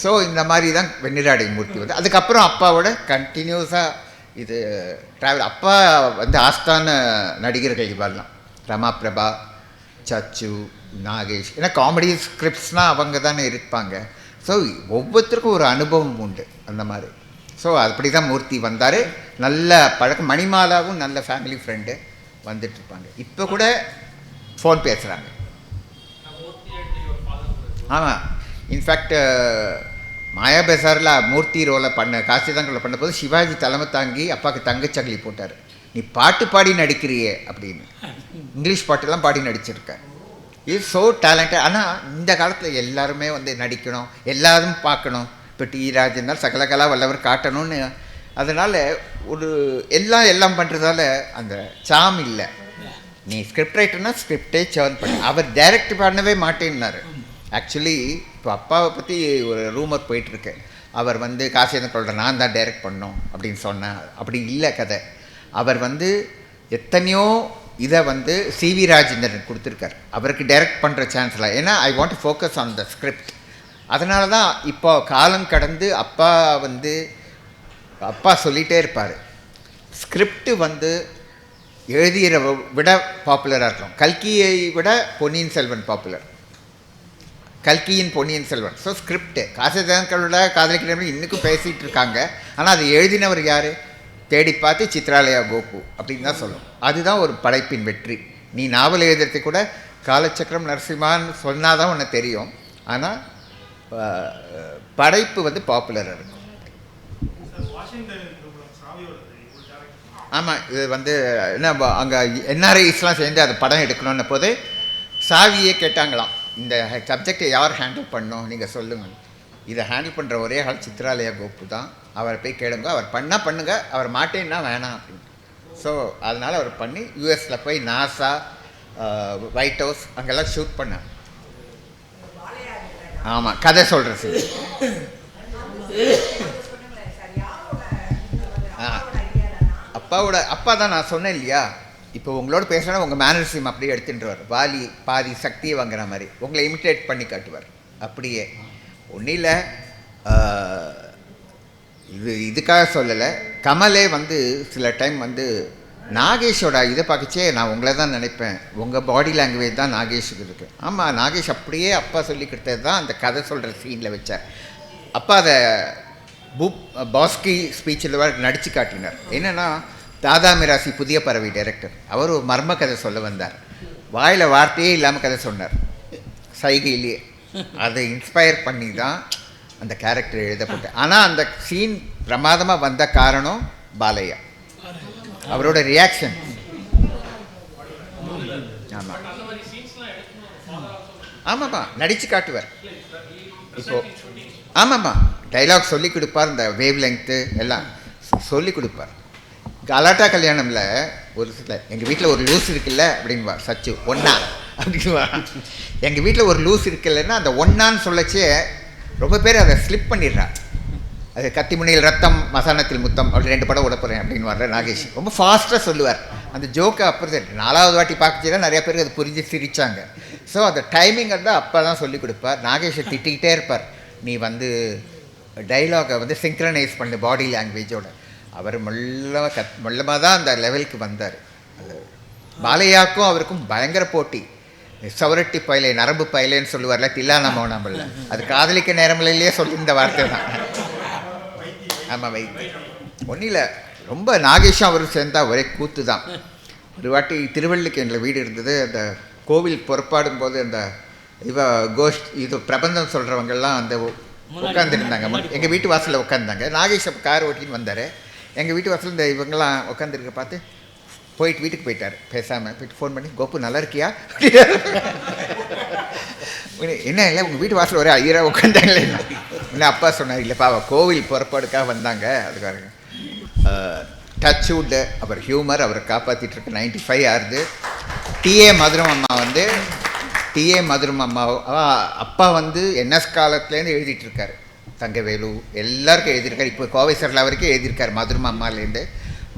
ஸோ இந்த மாதிரி தான் வெண்ணிராடை மூர்த்தி வந்து அதுக்கப்புறம் அப்பாவோட கண்டினியூஸாக இது ட்ராவல். அப்பா வந்து ஆஸ்தான நடிகர்கள் இவெல்லாம் ரமா பிரபா, சச்சு, நாகேஷ், ஏன்னா காமெடி ஸ்கிரிப்ட்ஸ்னால் அவங்க தானே இருப்பாங்க. ஸோ ஒவ்வொருத்தருக்கும் ஒரு அனுபவம் உண்டு அந்த மாதிரி. ஸோ அப்படி தான் மூர்த்தி வந்தார். நல்ல பழக்கம். மணிமாலாவும் நல்ல ஃபேமிலி ஃப்ரெண்டு வந்துட்டுருப்பாங்க. இப்போ கூட ஃபோன் பேசுகிறாங்க. ஆமாம், இன்ஃபேக்ட் மாயா பசாரில் மூர்த்தி ரோலை காசிதாங்கரில் பண்ண போது சிவாஜி தலைமை தாங்கி அப்பாவுக்கு தங்கச்சங்கிலி போட்டார். நீ பாட்டு பாடி நடிக்கிறியே அப்படின்னு. இங்கிலீஷ் பாட்டெல்லாம் பாடி நடிச்சிருக்கேன். Is so talented. ஆனால் இந்த காலத்தில் எல்லாருமே வந்து நடிக்கணும், எல்லாரும் பார்க்கணும். இப்போ டி ராஜ் இருந்தால் சகலகலா வல்லவர் காட்டணும்னு, அதனால் ஒரு எல்லாம் பண்ணுறதால அந்த சாம் இல்லை. நீ ஸ்கிரிப்ட் ரைட்டர்னால் ஸ்கிரிப்டே சேர்ன் பண்ணி, அவர் டைரக்ட் பண்ணவே மாட்டேன்னாரு. ஆக்சுவலி இப்போ அப்பாவை பற்றி ஒரு ரூமர் போயிட்டுருக்கு. அவர் வந்து காசியந்தன் நான் தான் டைரக்ட் பண்ணோம் அப்படின்னு சொன்னேன். அப்படி இல்லை கதை. அவர் வந்து எத்தனையோ இதை வந்து சிவி ராஜேந்திரன் கொடுத்துருக்கார். அவருக்கு டைரக்ட் பண்ணுற சான்ஸ்லாம். ஏன்னா I want to focus on the script. அதனால தான் இப்போ காலம் கடந்து அப்பா சொல்லிகிட்டே இருப்பார், ஸ்கிரிப்டு வந்து எழுதிய விட பாப்புலராக இருக்கும். கல்கியை விட பொன்னியின் செல்வன் பாப்புலர். கல்கியின் பொன்னியின் செல்வன். ஸோ ஸ்கிரிப்டு காசிதாசனோட காதலிக்கிறவங்க இன்றைக்கும் பேசிகிட்டு இருக்காங்க. ஆனால் அது எழுதினவர் யார்? தேடி பார்த்து சித்ராலயா கோபு அப்படின்னு தான் சொல்லும். அதுதான் ஒரு படைப்பின் வெற்றி. நீ நாவல் எழுதுறது கூட காலச்சக்கரம் நரசிம்மான்னு சொன்னால் தான் உனக்கு தெரியும். ஆனால் படைப்பு வந்து பாப்புலராக இருக்கும். ஆமாம், இது வந்து என்ன அங்கே என்ஆர்ஐஸ்லாம் சேர்ந்து அந்த படம் எடுக்கணுன்ன போது சாவியே கேட்டாங்களாம், இந்த சப்ஜெக்டை யார் ஹேண்டில் பண்ணணும் நீங்கள் சொல்லுங்கள். இதை ஹேண்டில் பண்ணுற ஒரே ஆள் சித்ராலயா கோபு தான். அவரை போய் கேளுங்க, அவர் பண்ணால் பண்ணுங்கள், அவர் மாட்டேன்னா வேணாம் அப்படின்னு. ஸோ அதனால் அவர் பண்ணி யூஎஸில் போய் நாசா, ஒயிட் ஹவுஸ் அங்கெல்லாம் ஷூட் பண்ணார். ஆமாம், கதை சொல்கிறேன் சார். அப்பா தான் நான் சொன்னேன் இல்லையா, இப்போ உங்களோட பேசுனா உங்கள் மேனரிசம் அப்படியே எடுத்துட்டுருவார். வாலி பாதி சக்தியை வாங்குற மாதிரி உங்களை இமிட்டேட் பண்ணி காட்டுவார். அப்படியே ஒன்றும் இல்லை, இதுக்காக சொல்லலை. கமலே வந்து சில டைம் வந்து நாகேஷோட இதை பார்க்கச்சே நான் உங்களை தான் நினைப்பேன், உங்கள் பாடி லாங்குவேஜ் தான் நாகேஷுக்கு இருக்குது. ஆமாம், நாகேஷ் அப்படியே அப்பா சொல்லி கொடுத்தது தான் அந்த கதை சொல்கிற சீனில் வச்சார். அப்பா அதை பாஸ்கி ஸ்பீச்சில் நடித்து காட்டினார். என்னென்னா, தாதா மிராசி புதிய பறவை டைரக்டர், அவர் ஒரு மர்ம கதை சொல்ல வந்தார். வாயில் வார்த்தையே இல்லாமல் கதை சொன்னார், சைகையிலேயே. அதை இன்ஸ்பயர் பண்ணி தான் அந்த கேரக்டர் எழுதப்பட்டேன். ஆனால் அந்த சீன் பிரமாதமாக வந்த காரணம் பாலையா, அவரோட ரியாக்ஷன். ஆமாம் ஆமாம்மா, நடித்து காட்டுவார். இப்போ ஆமாம்மா, டைலாக் சொல்லி கொடுப்பார், இந்த வேவ் லெங்க்த்து எல்லாம் சொல்லி கொடுப்பார். கலாட்டா கல்யாணமில் ஒரு சில எங்கள் வீட்டில் ஒரு லூஸ் இருக்குல்ல அப்படின்வா சச்சு, ஒன்றா அப்படின்வா. எங்கள் வீட்டில் ஒரு லூஸ் இருக்குல்லன்னா அந்த ஒன்றான்னு சொல்லச்சே ரொம்ப பேர் அதை ஸ்லிப் பண்ணிடுறா. அது கத்தி முனையில் ரத்தம் மசானத்தில் முத்தம் அப்படி 2 படம் விட போகிறேன் அப்படின்னு வர்ற நாகேஷ் ரொம்ப ஃபாஸ்ட்டாக சொல்லுவார். அந்த ஜோக்கை அப்புறம் 4வது வாட்டி பார்க்கச்சே நிறைய பேருக்கு அது புரிஞ்சு சிரித்தாங்க. ஸோ அந்த டைமிங் வந்து அப்பா தான் சொல்லிக் கொடுப்பார். நாகேஷை திட்டிக்கிட்டே இருப்பார், நீ வந்து டைலாகை வந்து சிங்க்ரனைஸ் பண்ணு பாடி லாங்குவேஜோட. அவர் மெல்லமாக தான் அந்த லெவலுக்கு வந்தார். பாலையாக்கும் அவருக்கும் பயங்கர போட்டி. சவரட்டி பயிலை நரம்பு பயிலேன்னு சொல்லுவார்ல, தில்லானா மௌனாமல்ல, அது காதலிக்க நேரமில்லையே சொல்லி இந்த வார்த்தை தான். ஆமாம், ஒன்றும் இல்லை, ரொம்ப நாகேஷும் அவரும் சேர்ந்தால் ஒரே கூத்து தான். ஒரு வாட்டி திருவள்ளிக்கேணியில் வீடு இருந்தது. அந்த கோவில் புறப்பாடும் போது அந்த இது பிரபந்தம் சொல்கிறவங்கெல்லாம் அந்த உட்காந்துருந்தாங்க. எங்கள் வீட்டு வாசலில் உட்காந்துருந்தாங்க. நாகேஷ் கார் ஓட்டின்னு வந்தார். எங்கள் வீட்டு வாசலில் இந்த இவங்கெல்லாம் உட்காந்துருக்க பார்த்து போயிட்டு வீட்டுக்கு போயிட்டார். பேசாமல் போயிட்டு ஃபோன் பண்ணி, கோப்பு நல்லா இருக்கியா? என்ன இல்லை, உங்கள் வீட்டு வாசல் ஒரே ஐயராக உட்காந்தாங்களே. இல்லை, அப்பா சொன்னார், இல்லைப்பா கோவில் புறப்பாடுக்காக வந்தாங்க, அதுக்காக. டச்வுட் அவர் ஹியூமர் அவரை காப்பாற்றிட்டுருக்கு. 95 ஆகுது. டிஏ மதுரம் அம்மா அப்பா வந்து என்எஸ் காலத்துலேருந்து எழுதிட்டுருக்காரு. தங்கவேலு எல்லாருக்கும் எழுதியிருக்காரு. இப்போ கோவை சரலா வரைக்கும் எழுதியிருக்காரு. மதுரம் அம்மாலேருந்து.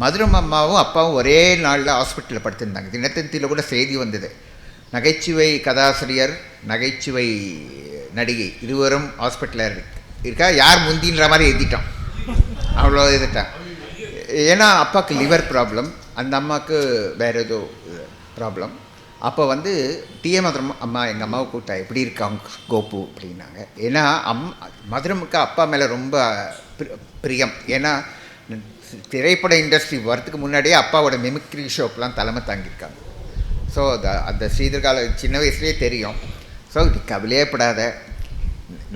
மதுரம் அம்மாவும் அப்பாவும் ஒரே நாளில் ஹாஸ்பிட்டலில் படுத்திருந்தாங்க. தினத்தந்தியில் கூட செய்தி வந்தது. நகைச்சுவை கதாசிரியர், நகைச்சுவை நடிகை இருவரும் ஹாஸ்பிட்டலில் இருக்கா. யார் முந்தின்ற மாதிரி எழுதிட்டான், அவ்வளோ எழுதிட்டான். ஏன்னா அப்பாவுக்கு லிவர் ப்ராப்ளம், அந்த அம்மாவுக்கு வேறு ஏதோ ப்ராப்ளம். அப்போ வந்து டிஏ மதுரம் அம்மா எங்கள் அம்மாவை கூப்பிட்டா, எப்படி இருக்காங்க கோபு அப்படின்னாங்க. ஏன்னா மதுரமுக்கு அப்பா மேலே ரொம்ப பிரியம். ஏன்னா திரைப்பட இண்டஸ்ட்ரி வரத்துக்கு முன்னாடியே அப்பாவோட மிமிக்ரி ஷோக்கெலாம் தலைமை தாங்கியிருக்காங்க. ஸோ அந்த ஸ்ரீதர்கால சின்ன வயசுலேயே தெரியும். ஸோ இது கவலையேப்படாத,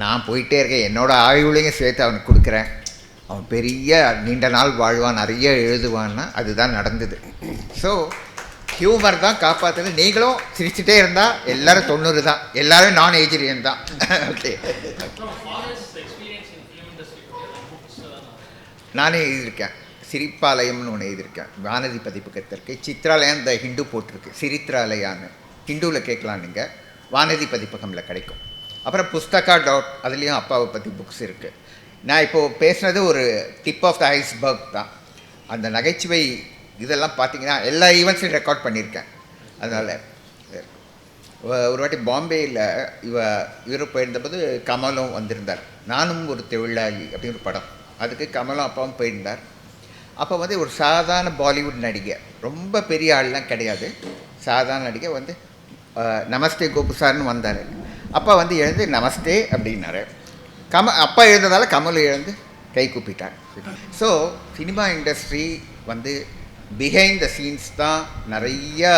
நான் போயிட்டே இருக்கேன், என்னோடய ஆய்வுலையும் சேர்த்து அவனுக்கு கொடுக்குறேன், அவன் பெரிய நீண்ட நாள் வாழ்வான், நிறைய எழுதுவான்னா அதுதான் நடந்தது. ஸோ ஹியூமர் தான் காப்பாற்றுது. நீங்களும் சிரிச்சுட்டே இருந்தால் எல்லோரும் 90 தான், எல்லோரும் நான் ஏஜிரியன் தான். ஓகே, நானே எழுதியிருக்கேன். சிரிப்பாலயம்னு ஒன்று எழுதியிருக்கேன், வானதி பதிப்பகத்திற்கு. சித்ராலயம் இந்த ஹிந்து போட்டிருக்கு, சிரித்ராலயான்னு ஹிந்துவில் கேட்கலாம் நீங்கள், வானதி பதிப்பகமில் கிடைக்கும். அப்புறம் புஸ்தகா அதுலேயும் அப்பாவை பற்றி புக்ஸ் இருக்குது. நான் இப்போது பேசுனது ஒரு டிப் ஆஃப் த ஐஸ்பர்க் தான். அந்த நகைச்சுவை இதெல்லாம் பார்த்தீங்கன்னா எல்லா ஈவெண்ட்ஸையும் ரெக்கார்ட் பண்ணியிருக்கேன். அதனால் ஒரு வாட்டி பாம்பேயில் இவர் போயிருந்தபோது கமலும் வந்திருந்தார். நானும் ஒரு தொழிலாளி அப்படின்னு ஒரு படம், அதுக்கு கமலும் அப்பாவும் போயிருந்தார். அப்போ வந்து ஒரு சாதாரண பாலிவுட் நடிகை, ரொம்ப பெரிய ஆள்லாம் கிடையாது, சாதாரண நடிகை வந்து நமஸ்தே கோபு சார்னு வந்தார். அப்பா வந்து எழுந்து நமஸ்தே அப்படின்னாரு. அப்பா எழுந்ததால் கமல் எழுந்து கை கூப்பிட்டார். ஸோ சினிமா இண்டஸ்ட்ரி வந்து பிஹைண்ட் த சீன்ஸ் தான் நிறைய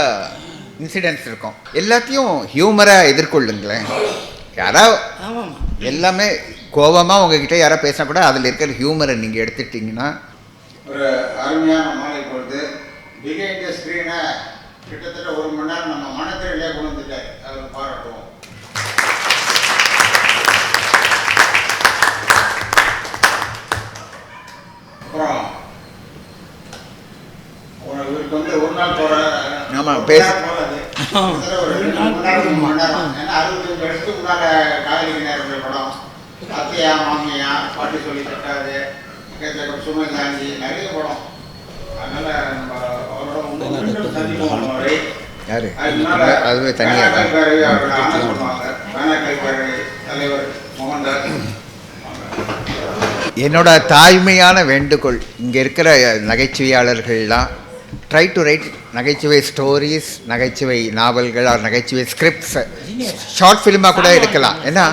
இன்சிடென்ட்ஸ் இருக்கும். எல்லாத்தையும் ஹியூமராக எதிர்கொள்ளுங்களேன். யாராவது எல்லாமே கோபமாக உங்ககிட்ட யாராவது பேசினா கூட அதில் இருக்கிற ஹியூமரை நீங்கள் எடுத்துட்டிங்கன்னா ஒரு அருமையான மாலை பொழுது பிஹைண்ட் த ஸ்க்ரீனை கிட்டத்தட்ட 1 மணி நேரம் நம்ம மனத்திலே கொண்டு வந்துட்டார். அவர் பாராட்டுவோம். அப்புறம் இவருக்கு வந்து ஒரு நாள் போகிற ஆமாம் பேச போகாது. ஒரு 2 மணி நேரம். ஏன்னா 65 வருஷத்துக்கு முன்னால் காதலிக்க நேரம் படம், அத்தையா மாமியா, பாட்டி சொல்லி தட்டாது, சுமை தாண்டி நிறைய படம். அதனால நம்ம அவரோட மீண்டும் சந்திப்போம். யாரு அதுவே தனியாக சொல்லுவாங்க தலைவர் மோகன்தாஸ். என்னோட தாய்மையான வேண்டுகோள் இங்கே இருக்கிற நகைச்சுவையாளர்கள்லாம் ட்ரை டு ரைட் நகைச்சுவை ஸ்டோரிஸ், நகைச்சுவை நாவல்கள், நகைச்சுவை ஸ்கிரிப்ட்ஸ், ஷார்ட் ஃபிலிமாக கூட எடுக்கலாம். ஏன்னா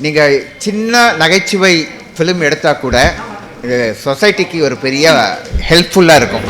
நீங்கள் சின்ன நகைச்சுவை ஃபிலிம் எடுத்தால் கூட இது சொசைட்டிக்கு ஒரு பெரிய ஹெல்ப்ஃபுல்லாக இருக்கும்.